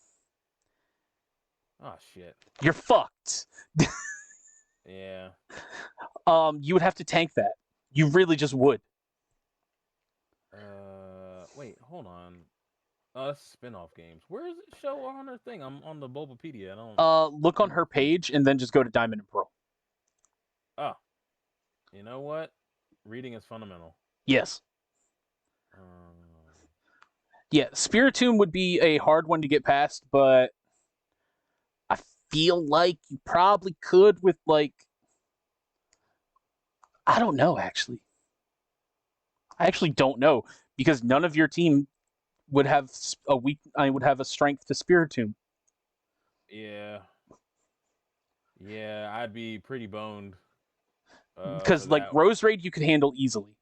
Oh shit. you're fucked. Yeah. You would have to tank that. You really just would. Wait, hold on. Oh, that's spin-off games. Where does it show on her thing? I'm on the Bulbapedia. I don't. Look on her page and then just go to Diamond and Pearl. Oh, you know what? Reading is fundamental. Yes. Um, Yeah, Spiritomb would be a hard one to get past, but I feel like you probably could with like I don't know actually. I actually don't know because none of your team would have I would have a strength to Spiritomb. yeah. Yeah, I'd be pretty boned. For Because like that one. Roserade you could handle easily.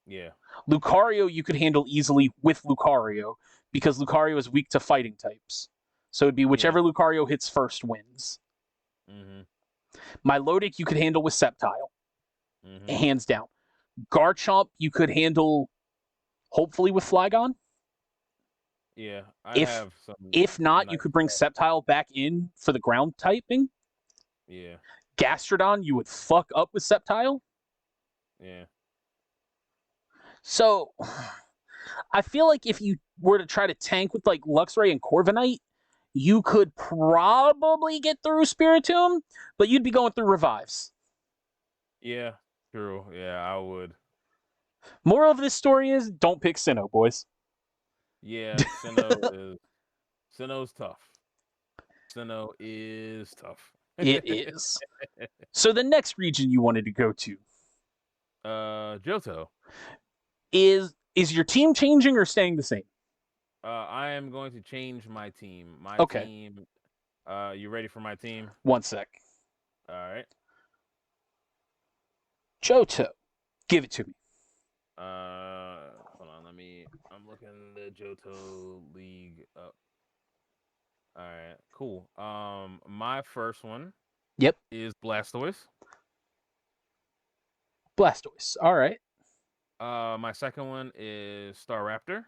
Yeah. Lucario you could handle easily with Lucario because Lucario is weak to fighting types. So it'd be Yeah. whichever Lucario hits first wins. Mm-hmm. Milotic you could handle with Sceptile, Mm-hmm. hands down. Garchomp you could handle hopefully with Flygon. Yeah, I'd If have if some not, you nice. could bring Sceptile back in for the ground typing. Yeah. Gastrodon you would fuck up with Sceptile. Yeah. So I feel like if you were to try to tank with like Luxray and Corviknight, you could probably get through Spiritomb, but you'd be going through revives. Yeah. True. Yeah, I would. Moral of this story is don't pick Sinnoh, boys. Yeah, Sinnoh's tough. Sinnoh is tough. It is. So the next region you wanted to go to. Johto. Is your team changing or staying the same? I am going to change my team. My Okay. team. You ready for my team? 1 sec. All right. Johto, give it to me. Hold on. I'm looking the Johto League up. All right. Cool. My first one. Yep. Is Blastoise. Blastoise. All right. My second one is Staraptor.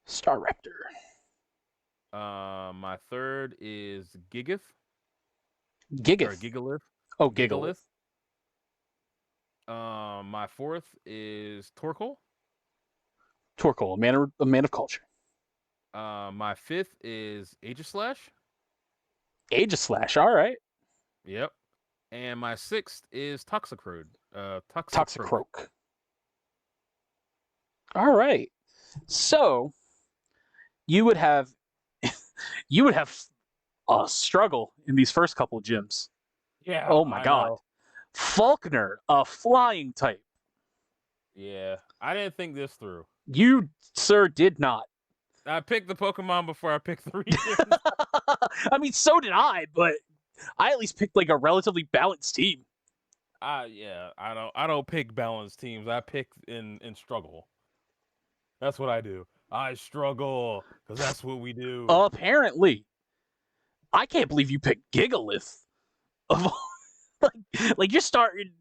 Staraptor. My third is Gigath. Gigath. Or Gigalith. Oh, Gigalith. My fourth is Torkoal. Torkoal, a man of culture. My fifth is Aegislash. Aegislash, all right. Yep. And my sixth is Toxicroak. Toxicroak. All right. So you would have a struggle in these first couple of gyms. Yeah. Oh my god. Know. Falkner, a flying type. Yeah. I didn't think this through. You, sir, did not. I picked the Pokemon before I picked the regions. I mean, so did I, but I at least picked like a relatively balanced team. Yeah, I don't pick balanced teams. I pick in struggle. That's what I do. I struggle because that's what we do. Apparently, I can't believe you picked Gigalith. Like you're starting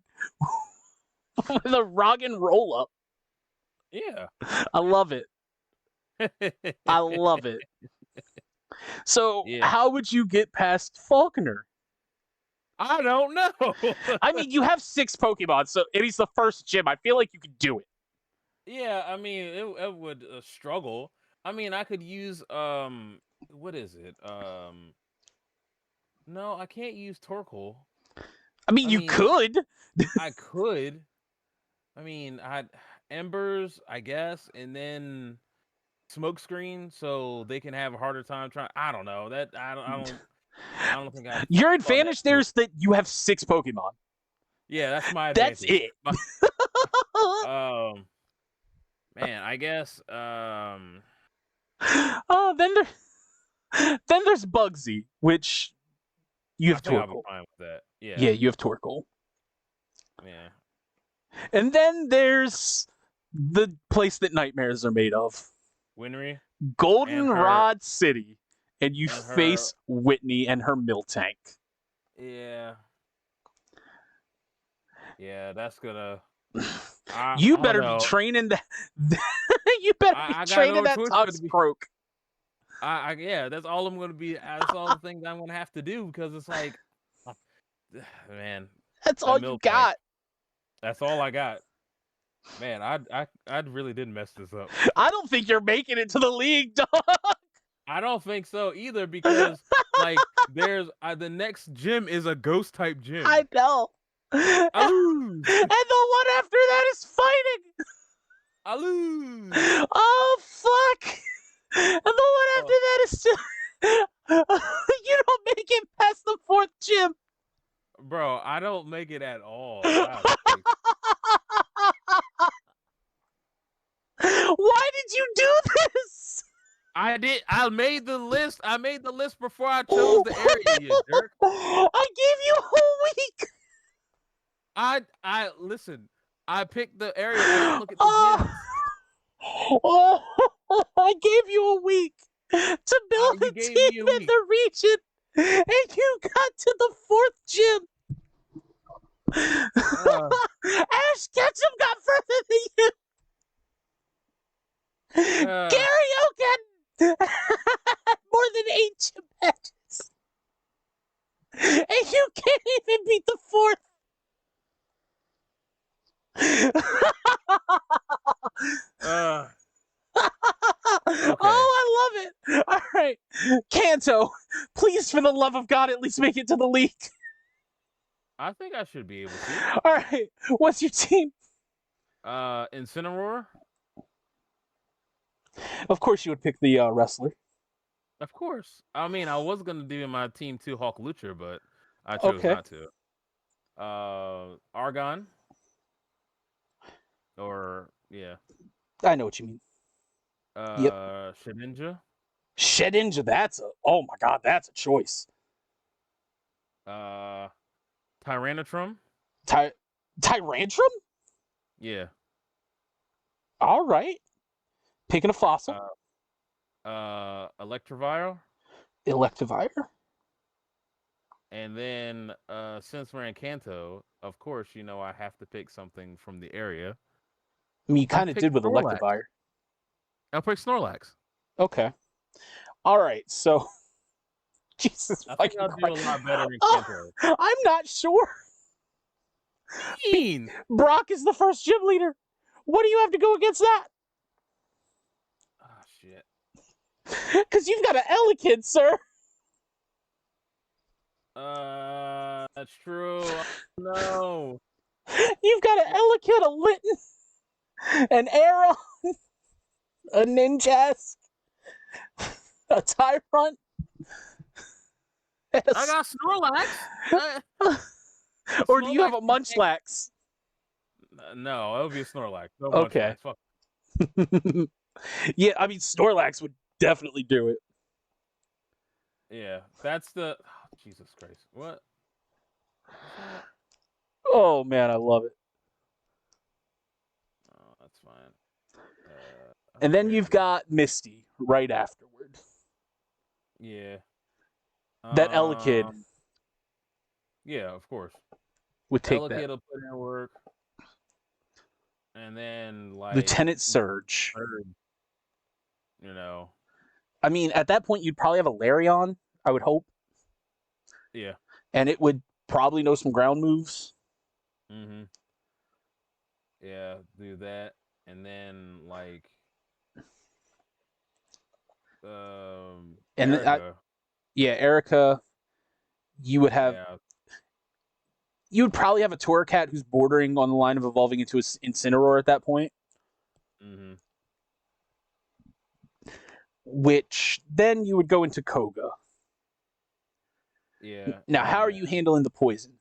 with a rock and roll up. Yeah, I love it. I love it. So, how would you get past Falkner? I don't know. I mean, you have 6 Pokemon, so it is the first gym. I feel like you could do it. Yeah, I mean, it would struggle. I mean, I could use what is it? No, I can't use Torkoal. I mean, you could. I could. I mean, Embers, I guess, and then Smokescreen, so they can have a harder time trying. I don't know that. I don't think I. Your advantage there is that you have 6 Pokemon. Yeah, that's my advantage. That's it. Man, I guess. Oh, then there's Bugsy, which you have Torkoal. I'll be fine with that. Yeah. Yeah, you have Torkoal. Yeah. And then there's the place that nightmares are made of. Winry. Goldenrod City. And you face Whitney and her Miltank. Yeah. Yeah, that's gonna. You better be training that. You better be training that Toxicroak. Yeah, that's all I'm gonna be. That's all the things I'm gonna have to do because it's like, man. That's all you got. That's all I got. Man, I really didn't mess this up. I don't think you're making it to the league, dog. I don't think so either because like there's the next gym is a ghost type gym. I know. I lose. And the one after that is fighting. I lose. Oh fuck. And the one after that is still. You don't make it past the 4th gym. Bro, I don't make it at all. Why did you do this? I did. I made the list. I made the list before I chose the area, you jerk. I gave you a whole week. I listen. I picked the area. I didn't look at the gyms. Oh, I gave you a week to build a team in the region, and you got to the 4th gym. Ash Ketchum got further than you. Gary Oken had more than 8 gym matches, and you can't even beat the 4th. Okay. Oh, I love it. All right. Kanto, please, for the love of God, at least make it to the league. I think I should be able to. All right. What's your team? Incineroar. Of course you would pick the wrestler. Of course. I mean, I was going to do in my team 2 Hawk Lucha, but I chose not to. Argon. Or yeah. I know what you mean. Yep. Shedinja. Shedinja, oh my god, that's a choice. Tyrantrum. Tyrantrum? Yeah. All right. Picking a fossil. Electivire. Electivire. And then since we're in Kanto, of course, I have to pick something from the area. I mean, you kind of did with Snorlax. Electivire. I'll pick Snorlax. Okay. All right. So, Jesus I think fucking I'll do a Christ. lot better in Kanto. I'm not sure. Mean. Brock is the first gym leader. What do you have to go against that? Oh shit. Because you've got an Elekid, sir. That's true. No. You've got an Elekid, a Litten, an Aeron, a Ninjask, a Tyrant. I got Snorlax. Or do you have a Munchlax? No, it would be a Snorlax. No Okay. Munchlax. Fuck. Yeah, I mean, Snorlax would definitely do it. Yeah, that's the... Oh, Jesus Christ. What? Oh, man, I love it. Oh, that's fine. And then you've got Misty right afterward. Yeah. That Elekid Yeah, of course. would take that. Elekid will put in work. And then, like... Lieutenant Surge. I mean, at that point, you'd probably have a Larion, I would hope. Yeah. And it would probably know some ground moves. Mm-hmm. Yeah, do that. And then, like... And Erica. Erica, you would have... Yeah. You would probably have a Torracat who's bordering on the line of evolving into an Incineroar at that point. Mm-hmm. Which then you would go into Koga. Yeah. Now, how are you handling the poison?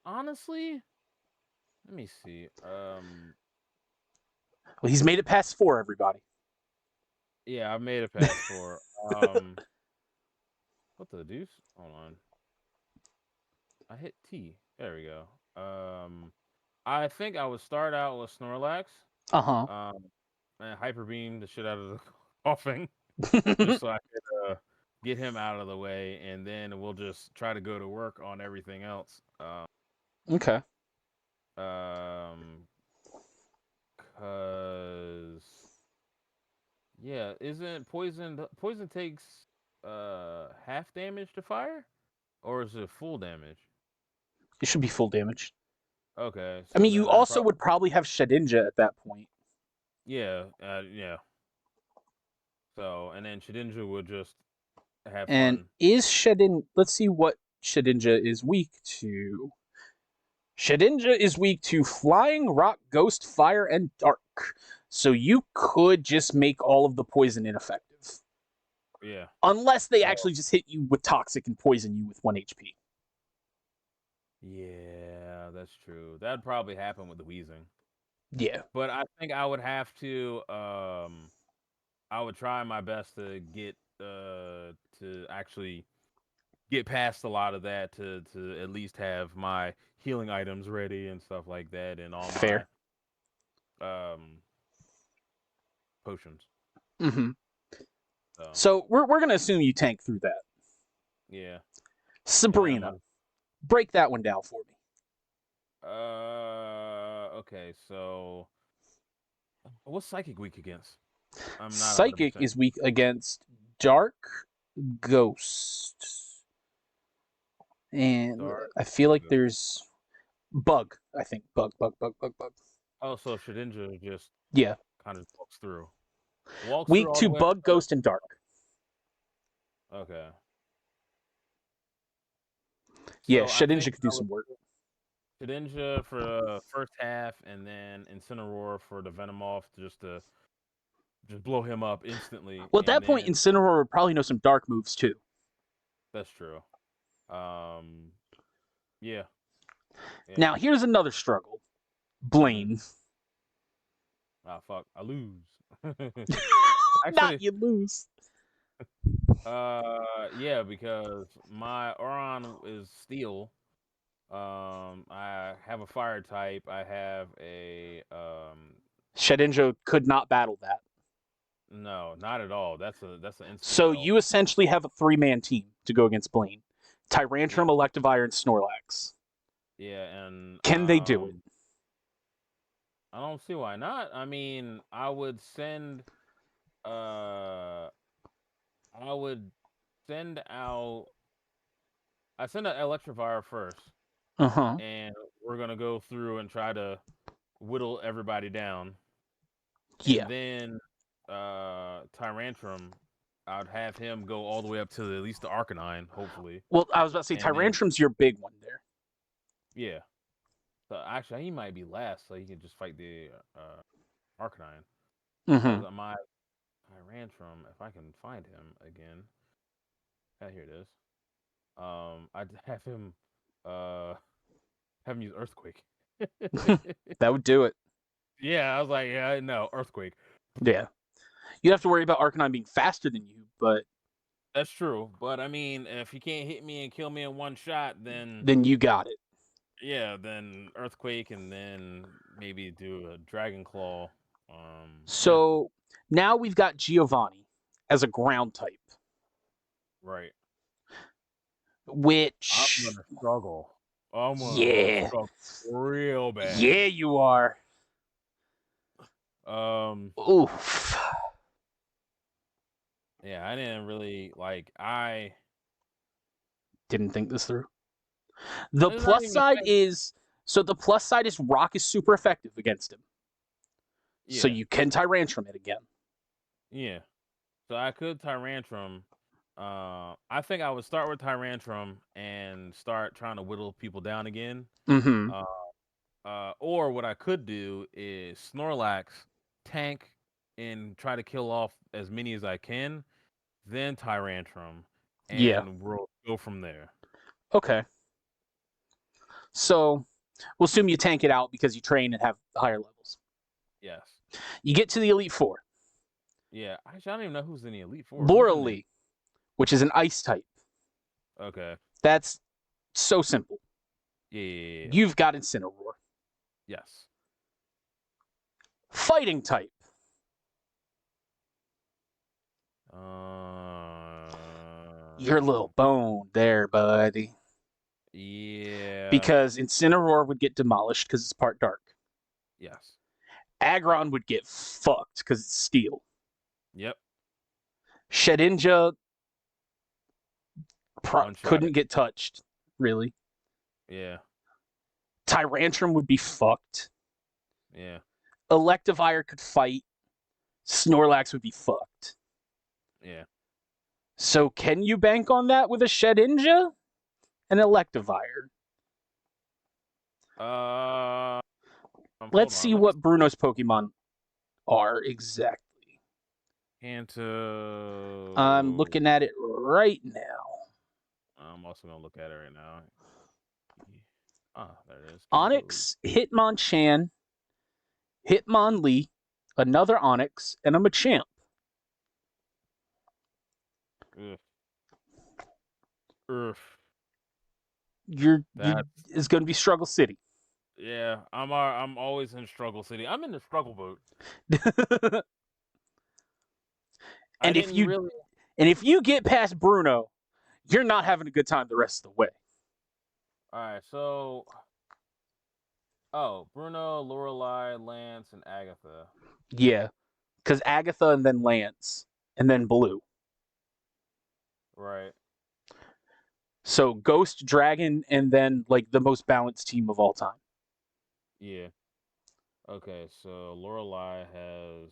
Honestly, let me see. Well, he's made it past 4, everybody. Yeah, I've made it past 4. What the deuce? Hold on. I hit T. There we go. I think I would start out with Snorlax. And Hyper Beam the shit out of the coughing, just so I could get him out of the way, and then we'll just try to go to work on everything else. Okay. Cause yeah, isn't poison takes half damage to fire, or is it full damage? It should be full damage. Okay. So I mean, you also would probably have Shedinja at that point. Yeah. Yeah. So, and then Shedinja would just have and fun. Is Shedin... Let's see what Shedinja is weak to. Shedinja is weak to Flying, Rock, Ghost, Fire, and Dark. So you could just make all of the poison ineffective. Yeah. Unless they actually just hit you with Toxic and poison you with 1 HP. Yeah, that's true. That'd probably happen with the Wheezing. Yeah. But I think I would have to... I would try my best to get... to actually get past a lot of that to at least have my healing items ready and stuff like that, and all Fair. my potions. Mm-hmm. So we're gonna assume you tank through that. Yeah. Sabrina, break that one down for me. Okay, so what's Psychic weak against? I'm not Psychic 100%. is weak against Dark, Ghost, and Dark, I feel like there's Bug. I think Bug. Oh, so Shedinja just kind of walks through. Weak to Bug, Ghost, and Dark. Okay. Yeah, so Shedinja could do some work. Shedinja for the first half, and then Incineroar for the Venomoth just to blow him up instantly. Well, at that point, Incineroar would probably know some dark moves too. That's true. Yeah. Yeah. Now, here's another struggle. Blaine. Ah, fuck. I lose. Not Actually, you lose. yeah, because my Oron is steel. I have a fire type. I have a Shedinja could not battle that. no, not at all. That's an instant So kill. you essentially have a 3-man team to go against Blaine. Tyrantrum, Yeah, Electivire, and Snorlax. yeah, and Can they do it? I don't see why not. I mean, uh I would send out I send out Electivire first, Uh-huh. and we're gonna go through and try to whittle everybody down. Yeah. And then Tyrantrum, I'd have him go all the way up to at least the Arcanine, hopefully. Well, I was about to say And then Tyrantrum's your big one there. yeah. So actually he might be last, so he can just fight the Arcanine. Mm-hmm. Because my Tyrantrum, if I can find him again. Here it is. I'd uh have him use Earthquake. That would do it. Yeah, I was like, yeah, no, Earthquake. Yeah. You'd have to worry about Arcanine being faster than you, but That's true. But I mean, if he can't hit me and kill me in one shot, then then you got it. yeah, then Earthquake and then maybe do a Dragon Claw. Yeah, So now we've got Giovanni as a ground type, right. I'm which gonna struggle. I'm gonna yeah. struggle real bad. Yeah, you are. Um, Oof. yeah, I didn't really like. I Didn't think this through. The It's not plus even a side thing. is Rock is super effective against him. So Yeah, you can Tyrantrum it again. yeah. So I could Tyrantrum. I think I would start with Tyrantrum and start trying to whittle people down again. Mm-hmm. Uh, or what I could do is Snorlax, tank, and try to kill off as many as I can, then Tyrantrum, Yeah. and we'll go from there. Okay. So we'll assume you tank it out because you train and have higher levels. Yes. You get to the Elite Four. Yeah. Actually, I don't even know who's in the Elite Four. Who's Laurel in the? Lee, which is an ice type. Okay. That's so simple. Yeah. Yeah, yeah. You've got Incineroar. Yes. Fighting type. You're a little boned there, buddy. Yeah. Because Incineroar would get demolished because it's part dark. Yes. Aggron would get fucked because it's steel. Yep. Shedinja One shot. couldn't get touched, really. Yeah. Tyrantrum would be fucked. Yeah. Electivire could fight. Snorlax would be fucked. Yeah. So can you bank on that with a Shedinja and Electivire? Let's Hold on. see Let me what Bruno's Pokemon are exactly. I'm Kanto. looking at it right now. I'm also gonna look at it right now. Ah, there it is. Kanto. Onyx, Hitmonchan, Hitmonlee, another Onyx, and a Machamp. Ugh. Ugh. You're That. it's going to be Struggle City. Yeah. I'm always in struggle city. I'm in the struggle boat. I and didn't really. if you get past Bruno, you're not having a good time the rest of the way. All right. So. Oh, Bruno, Lorelei, Lance, and Agatha. Yeah, because Agatha and then Lance and then Blue. Right. So Ghost, Dragon, and then like the most balanced team of all time. Yeah. Okay. So Lorelei has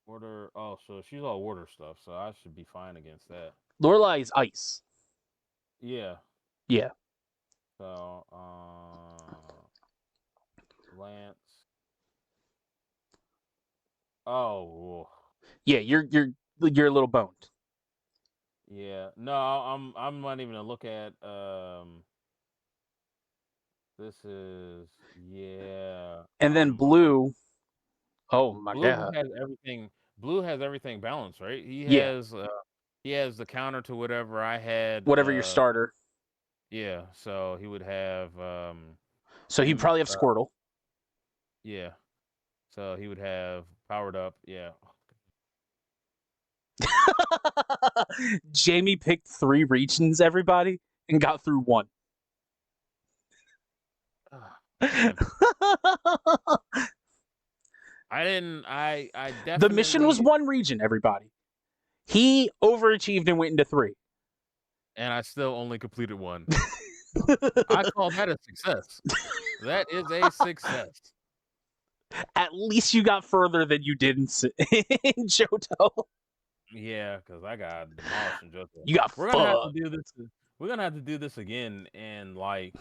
water. Oh, so she's all water stuff. So I should be fine against that. Lorelei is ice. Yeah. Yeah. So, Lance. Oh, Yeah, you're a little boned. Yeah. No, I'm not even gonna look at this is yeah. And then I'm looking. blue. Oh my Blue god. has everything. Blue has everything balanced, right? Yeah, He has the counter to whatever I had. whatever your starter. Yeah. So he would have So he'd him. probably have Squirtle. Yeah. So he would have powered up. Yeah. Jamie picked 3 regions, everybody, and got through 1. Ah, man, I didn't. I The mission was definitely. 1 region, everybody. He overachieved and went into 3. And I still only completed 1. I call that a success. That is a success. At least you got further than you did in, in Johto. Yeah, because I got demolished in JoJo. You got We're gonna have to fucked. do this. We're gonna have to do this again, and like,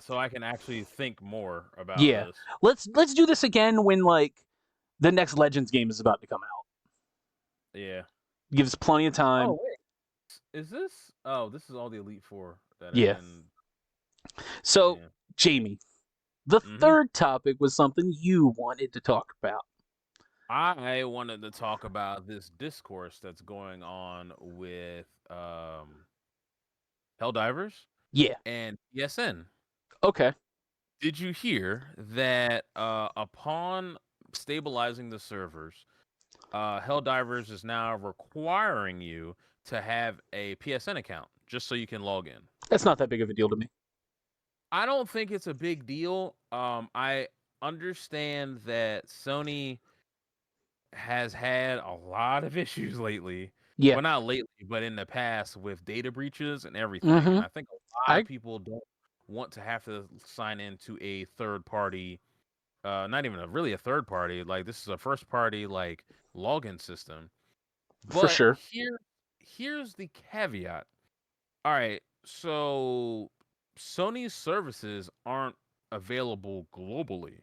so I can actually think more about Yeah, this. let's do this again when like the next Legends game is about to come out. Yeah. Gives plenty of time. Oh wait, is this? Oh, this is all the Elite Four that have Yeah. been. So Yeah. Jamie, the Mm-hmm. third topic was something you wanted to talk about. I wanted to talk about this discourse that's going on with Helldivers Yeah. and PSN. Okay. Did you hear that upon stabilizing the servers, Helldivers is now requiring you to have a PSN account just so you can log in? That's not that big of a deal to me. I don't think it's a big deal. I understand that Sony has had a lot of issues lately. Yeah. Well, not lately, but in the past with data breaches and everything. And Mm-hmm. I think a lot of I people don't want to have to sign into a third party, not even really a third party. Like this is a first party like login system. for But sure. here's the caveat. All right, so Sony's services aren't available globally.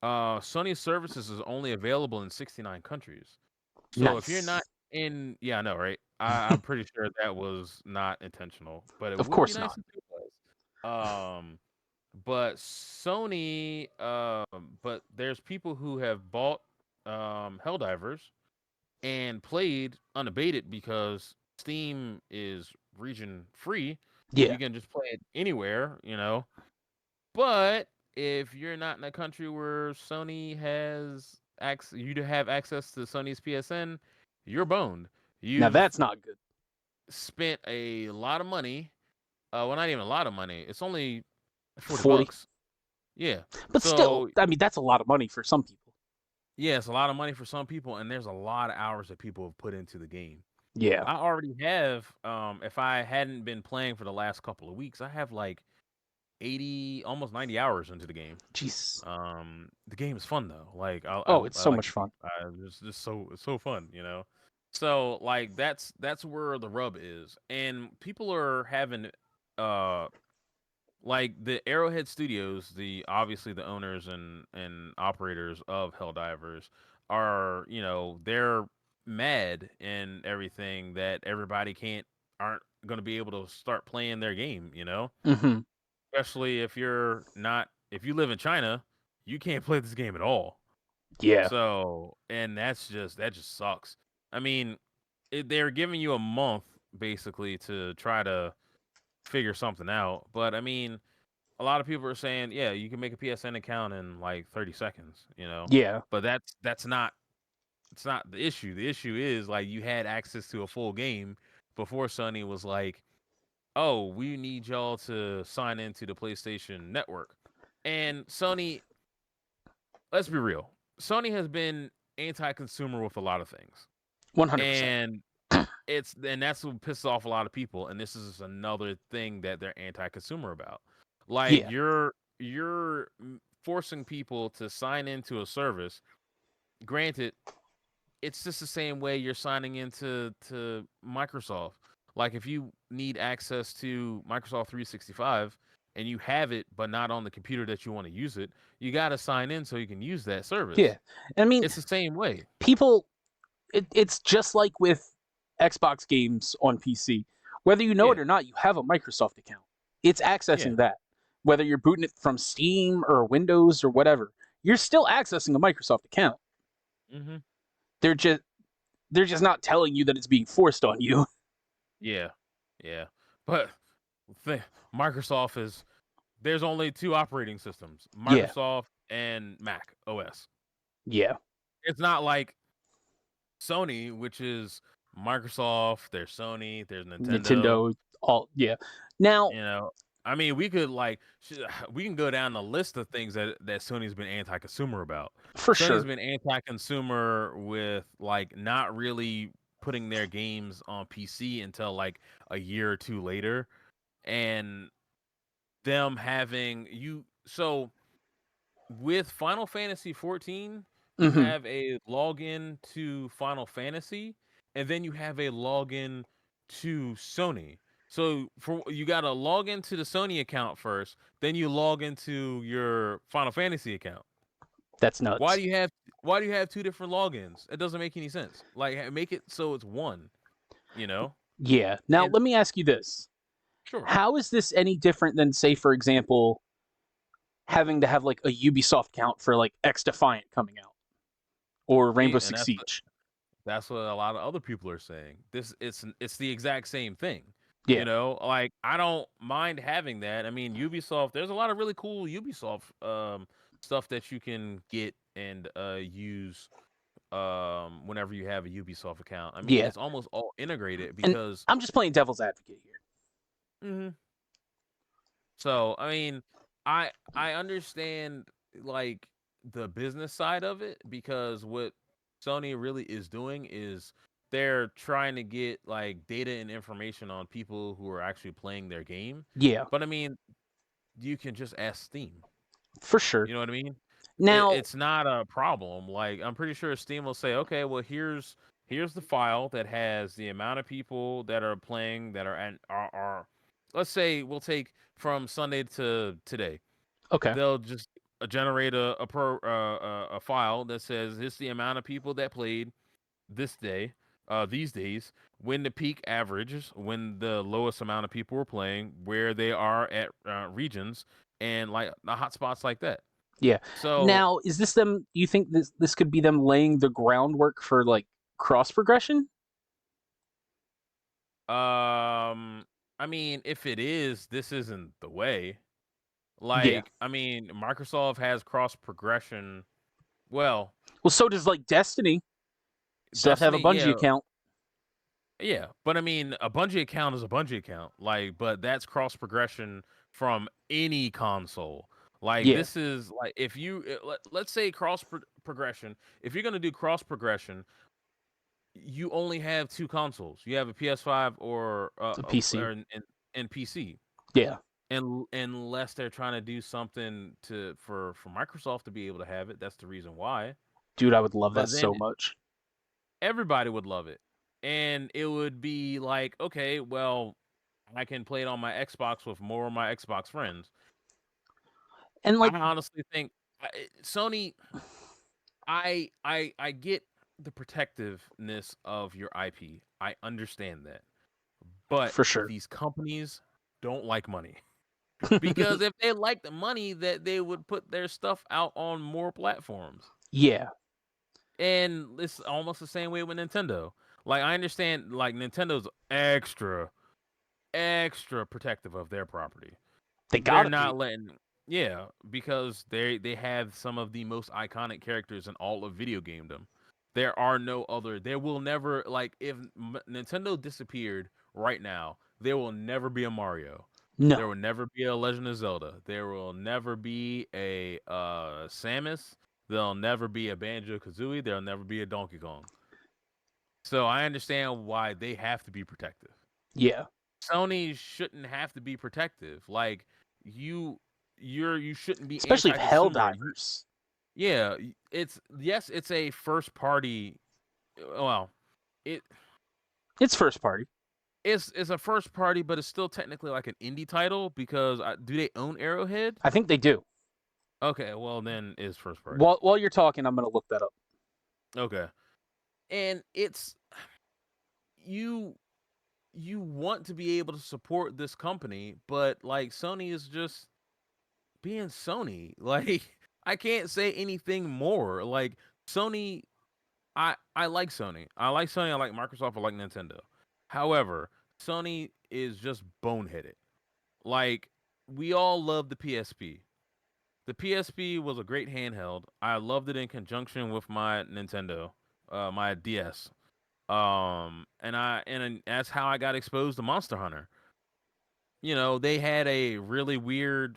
Sony's services is only available in 69 countries. So if you're not Nice. in, yeah, I know, right? I'm pretty sure that was not intentional, but it Of would be course nice not. if it was. But Sony, but there's people who have bought Helldivers and played unabated because Steam is region free. Yeah. You can just play it anywhere, But if you're not in a country where Sony has you to have access to Sony's PSN, you're boned. Now You've that's not good. spent a lot of money. Well, not even a lot of money. It's only 40 40. bucks. Yeah. But still, So I mean, that's a lot of money for some people. yeah, it's a lot of money for some people, and there's a lot of hours that people have put into the game. Yeah. I already have. If I hadn't been playing for the last couple of weeks, I have like 80, almost 90 hours into the game. Jesus. The game is fun though. Like Oh, it's I so like much the fun. game. It's just it's so fun. So like that's where the rub is, and people are having uh like the Arrowhead Studios, the obviously the owners and operators of Helldivers are they're mad and everything that everybody aren't going to be able to start playing their game. Mm-hmm. Especially if if you live in China, you can't play this game at all. Yeah. So, and that just sucks. I mean, they're giving you a month basically to try to figure something out. But I mean, a lot of people are saying, yeah, you can make a PSN account in like 30 seconds. Yeah. But that's not it's not the issue. The issue is like you had access to a full game before Sony was like, oh, we need y'all to sign into the PlayStation Network. And Sony, let's be real, Sony has been anti-consumer with a lot of things, 100%. and that's what pisses off a lot of people. And this is another thing that they're anti-consumer about. Like Yeah. you're forcing people to sign into a service. Granted, it's just the same way you're signing into Microsoft. Like if you need access to Microsoft 365 and you have it but not on the computer that you want to use it, you got to sign in so you can use that Yeah. service. I mean, It's the same way. people it's just like with Xbox games on PC. Whether you know Yeah. it or not, you have a Microsoft account. It's Yeah. accessing that. Whether you're booting it from Steam or Windows or whatever, you're still accessing a Microsoft account. Mhm. They're just they're just not telling you that it's being forced on you. Yeah. Yeah. But th Microsoft is there's only 2 operating systems, Yeah, Microsoft and Mac OS. yeah. It's not like Sony, which is Microsoft, there's Sony, there's Nintendo, Nintendo, all yeah. Now, you know? I mean, we could, like, we can go down the list of things that Sony's been anti-consumer about. for Sony's sure. been anti-consumer with, like, not really putting their games on PC until, like, a year or 2 later, and them having you so with Final Fantasy 14, you Hmm. have a login to Final Fantasy, and then you have a login to Sony. So for you gotta log into the Sony account first, then you log into your Final Fantasy account. That's Why nuts. do you have why do you have two different logins? It doesn't make any sense. Like make it so it's one, you know? Yeah. Now, And let me ask you this: sure. how is this any different than, say, for example, having to have like a Ubisoft account for like X Defiant coming out or Rainbow See, and Six Siege? that's what a lot of other people are saying. It's the exact same thing. Yeah, You know, like I don't mind having that. I mean, Ubisoft, there's a lot of really cool Ubisoft stuff that you can get and use whenever you have a Ubisoft account. I mean, yeah. it's almost all integrated And because I'm just playing devil's advocate here. mhm. So, I mean, I understand like the business side of it because what Sony really is doing is they're trying to get like data and information on people who are actually playing their game. Yeah, But I mean, you can just ask Steam. for sure. You know what I mean? Now, It's not a problem. Like I'm pretty sure Steam will say, okay, well here's the file that has the amount of people that are playing that are at are let's say we'll take from Sunday to today. okay, They'll just generate a file that says this the amount of people that played this day, these days, when the peak averages, when the lowest amount of people were playing, where they are at regions, and like the hotspots like that. yeah. So, Now, is this them? Do you think this could be them laying the groundwork for like cross progression? I mean, if it is, this isn't the way. Yeah. Like, I mean, Microsoft has cross progression. Well, Well, so does like Destiny. Still have to have a Destiny, Bungie yeah, account. yeah, but I mean, a Bungie account is a Bungie account. Like, but that's cross progression from any console. Like, Yeah, this is like if you let's say progression. If you're gonna do cross progression, you only have two consoles. You have a PS5 or a PC. and PC. Yeah, And unless they're trying to do something for Microsoft to be able to have it, that's the reason why. dude, I would love that But then so much. everybody would love it. And it would be like, okay, well, I can play it on my Xbox with more of my Xbox friends. And I like, honestly think Sony, I get the protectiveness of your IP. I understand that. But for sure. these companies don't like money. Because if they liked the money, that they would put their stuff out on more platforms. Yeah, And it's almost the same way with Nintendo. Like I understand like Nintendo's extra protective of their property. they They're gotta not be. letting yeah, because they have some of the most iconic characters in all of video gamedom. There are no other. There will never like if Nintendo disappeared right now, there will never be a Mario. There No, will never be a Legend of Zelda. There will never be a Samus. There'll never be a Banjo Kazooie. There'll never be a Donkey Kong. So I understand why they have to be protective. yeah, Sony shouldn't have to be protective. Like you you shouldn't be especially if anti-consumer. Helldivers. Yeah, it's yes, it's a first party. Well, it It's first party. it's a first party, but it's still technically like an indie title because do they own Arrowhead? I think they do. Okay, well then it's first party. While you're talking, I'm gonna look that up. Okay, and it's you you want to be able to support this company, but like Sony is just being Sony. Like I can't say anything more. Like Sony, I like Sony. I like Sony. I like Microsoft. I like Nintendo. However, Sony is just boneheaded. Like we all love the PSP. The PSP was a great handheld. I loved it in conjunction with my Nintendo, my DS. And that's how I got exposed to Monster Hunter. You know, they had a really weird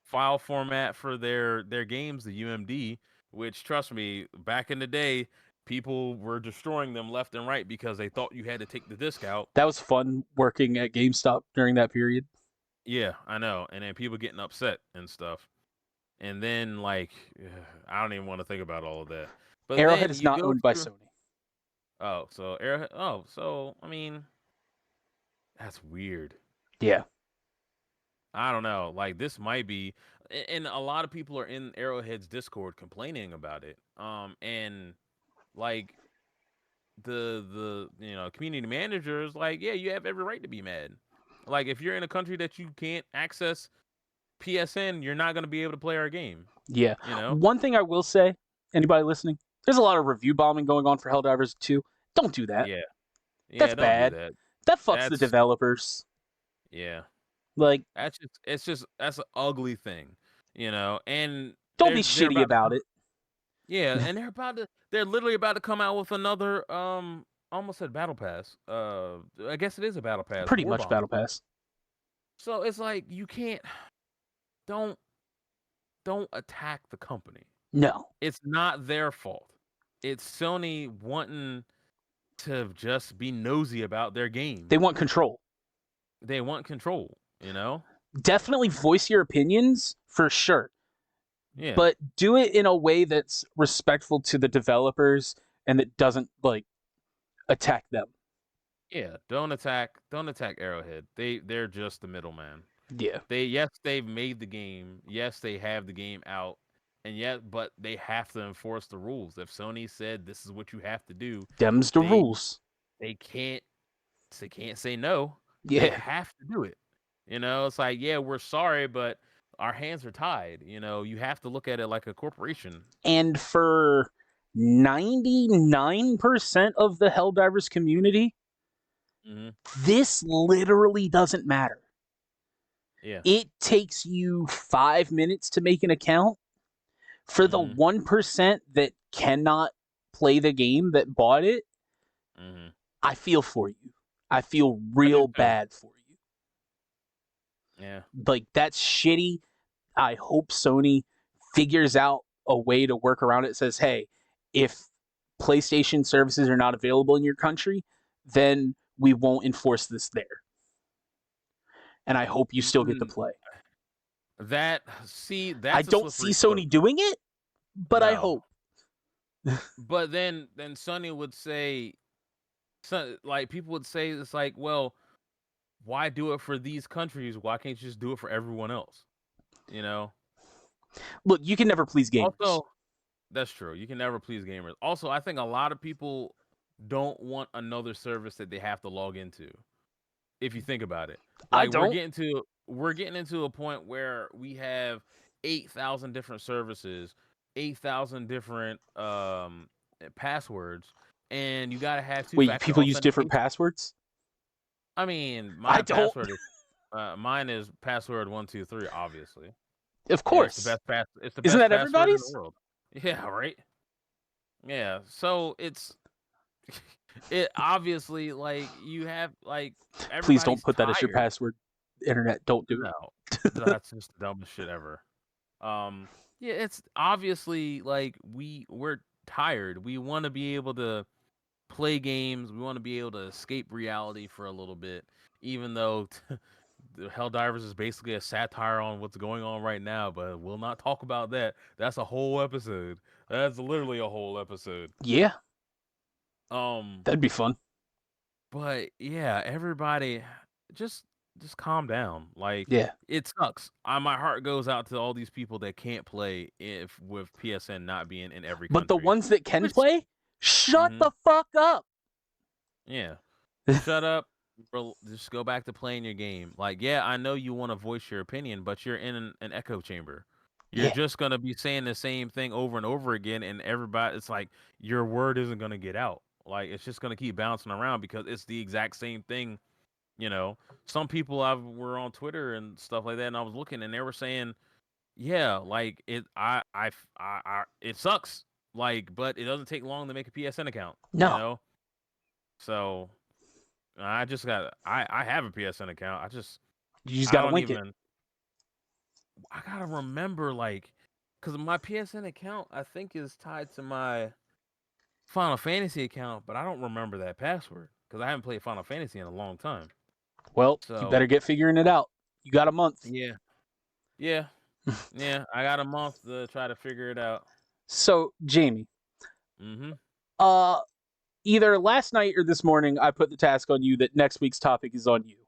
file format for their games, the UMD, which trust me, back in the day, people were destroying them left and right because they thought you had to take the disc out. That was fun working at GameStop during that period. Yeah, I know. And then people getting upset and stuff. And then like I don't even want to think about all of that. But Arrowhead then is you not go owned by through Sony. oh, so Arrowhead so I mean, that's weird. Yeah. I don't know. Like this might be, and a lot of people are in Arrowhead's Discord complaining about it. And like the community manager is like, yeah, you have every right to be mad. Like if you're in a country that you can't access PSN, you're not gonna be able to play our game. Yeah. You know? One thing I will say, anybody listening, there's a lot of review bombing going on for Helldivers 2. Don't do that. Yeah, yeah. That's Don't do bad. that. That fucks the That's developers. yeah. Like, That's an ugly thing. You know, and don't be they're shitty about to about come. it. Yeah, and they're literally about to come out with another almost said battle pass. I guess it is a battle pass, Pretty War much Bombs. Battle Pass. So it's like you can't don't don't attack the company. No. It's not their fault. It's Sony wanting to just be nosy about their game. They want control. They want control, you know? Definitely voice your opinions for sure. Yeah. But do it in a way that's respectful to the developers and that doesn't like attack them. Yeah, don't attack Arrowhead. They're just the middleman. Yeah. They've made the game. Yes, they have the game out. And yet but they have to enforce the rules. If Sony said this is what you have to do, Them's the they rules. they can't they can't say no. They Yeah. have to do it. You know, it's like, yeah, we're sorry, but our hands are tied. You know, you have to look at it like a corporation. And for 99% of the Helldivers community, Hmm. this literally doesn't matter. Yeah. It takes you 5 minutes to make an account. For the Hmm. 1% that cannot play the game that bought it, Hmm. I feel for you. I feel I do real too. bad for you. Yeah. Like, that's shitty. I hope Sony figures out a way to work around it. It says, hey, if PlayStation services are not available in your country, then we won't enforce this there. And I hope you still get to Mm, play. I That's a don't see slippery slope. Sony doing it, but I No. hope. But then Sony would say, so, like people would say, it's like, well, why do it for these countries? Why can't you just do it for everyone else? You know. Look, you can never please gamers. Also, that's true. You can never please gamers. Also, I think a lot of people don't want another service that they have to log into. If you think about it, I like don't. we're getting into a point where we have 8,000 different services, 8,000 different passwords, and you got to have Wait, two-factor people use different authentication. passwords? I mean, I my don't. password is mine is password 123. Obviously, Of it's the course. best pass. It's the Isn't best that password in the everybody's? world. Yeah, right. Yeah, so it's it obviously like you have like Please don't everybody's put that as your tired. password. Internet, don't do it. No, that's just the dumbest shit ever. Yeah, it's obviously like we're tired. We want to be able to play games. We want to be able to escape reality for a little bit, even though the Helldivers is basically a satire on what's going on right now. But we'll not talk about that. That's a whole episode. That's literally a whole episode. Yeah, Um, that'd be fun. but yeah, everybody just just calm down. Like Yeah. it sucks. My heart goes out to all these people that can't play if with PSN not being in every But the country. ones that can Which play Shut Mhm. the fuck up. Yeah. Shut up. Just go back to playing your game. Like, yeah, I know you want to voice your opinion, but you're in an echo chamber. You're Yeah. just gonna be saying the same thing over and over again, and everybody, it's like your word isn't gonna get out. Like, it's just gonna keep bouncing around because it's the exact same thing. You know, some people were on Twitter and stuff like that, and I was looking, and they were saying, yeah, like it sucks. Like, but it doesn't take long to make a PSN account. You No. know, so I have a PSN account. You just I gotta don't link it. even I gotta remember because my PSN account I think is tied to my Final Fantasy account, but I don't remember that password because I haven't played Final Fantasy in a long time. Well, you better So get figuring it out. You got a month. yeah, yeah, yeah. I got a month to try to figure it out. So, Jamie, Mm-hmm. uh, either last night or this morning, I put the task on you that next week's topic is on you. Is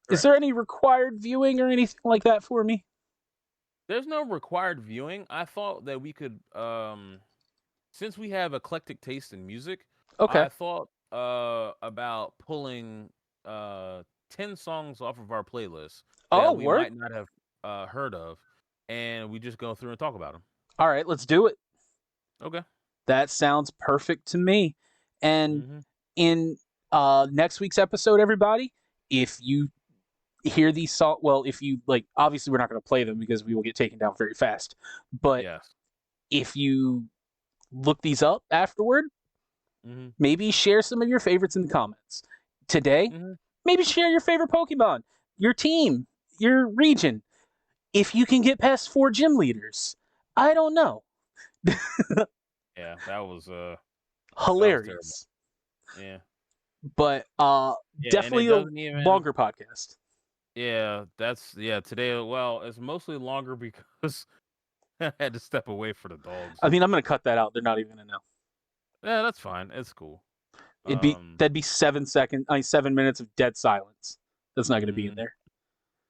Correct. there any required viewing or anything like that for me? There's no required viewing. I thought that we could since we have eclectic taste in music, Okay. I thought about pulling 10 songs off of our playlist Oh, that we word. might not have heard of, and we just go through and talk about them. All right, let's do it. Okay. That sounds perfect to me. And Mm-hmm. in next week's episode, everybody, if you hear these songs, well, if you like, obviously we're not going to play them because we will get taken down very fast. But Yes. if you look these up afterward, Mm-hmm. maybe share some of your favorites in the comments. Today, Mm-hmm. maybe share your favorite Pokemon, your team, your region. If you can get past 4 gym leaders, I don't know. Yeah, that was terrible. Hilarious. Yeah. But Yeah, and it definitely a doesn't even. longer podcast. Yeah, today. Well, it's mostly longer because I had to step away for the dogs. I mean, I'm gonna cut that out. They're not even gonna know. Yeah, that's fine. It's cool. That'd be 7 minutes of dead silence. That's not gonna be in Mhm. there.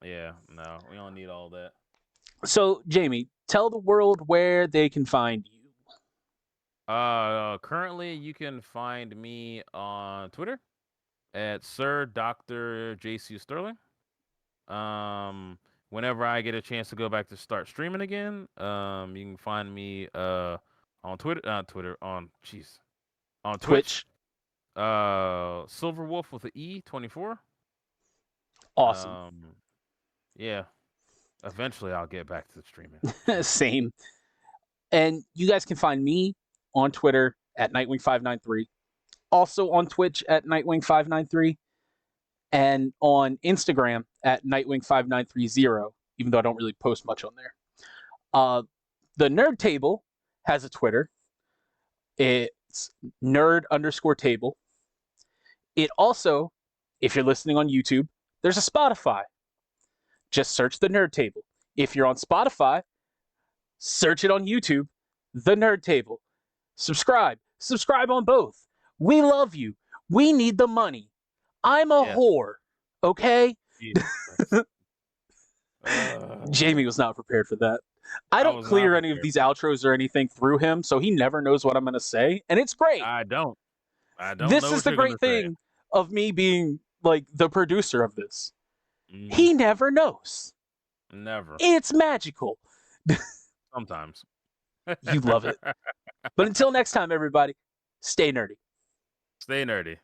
Yeah, no, we don't need all that. So, Jamie, tell the world where they can find you. Currently you can find me on Twitter at Sir Dr. JC Sterling. Um, Whenever I get a chance to go back to start streaming again, you can find me on on Twitch. Twitch, Silver Wolf with an E24. awesome. Yeah. Eventually I'll get back to streaming. Same. And you guys can find me on Twitter at Nightwing593, also on Twitch at Nightwing593, and on Instagram at Nightwing5930, even though I don't really post much on there. The Nerd Table has a Twitter. It's nerd_table. It also, if you're listening on YouTube, there's a Spotify. Just search the Nerd Table. If you're on Spotify, search it on YouTube, the Nerd Table. Subscribe. Subscribe on both. We love you. We need the money. I'm a Yeah. whore. Okay? Jesus Christ. Jamie was not prepared for that. I don't was not clear any of prepared these for that. outros or anything through him, so he never knows what I'm going to say, and it's great. I don't This know is what the you're gonna great say. thing of me being like the producer of this. Mhm. He never knows. Never. It's magical. Sometimes. You love it. But until next time, everybody, stay nerdy. Stay nerdy.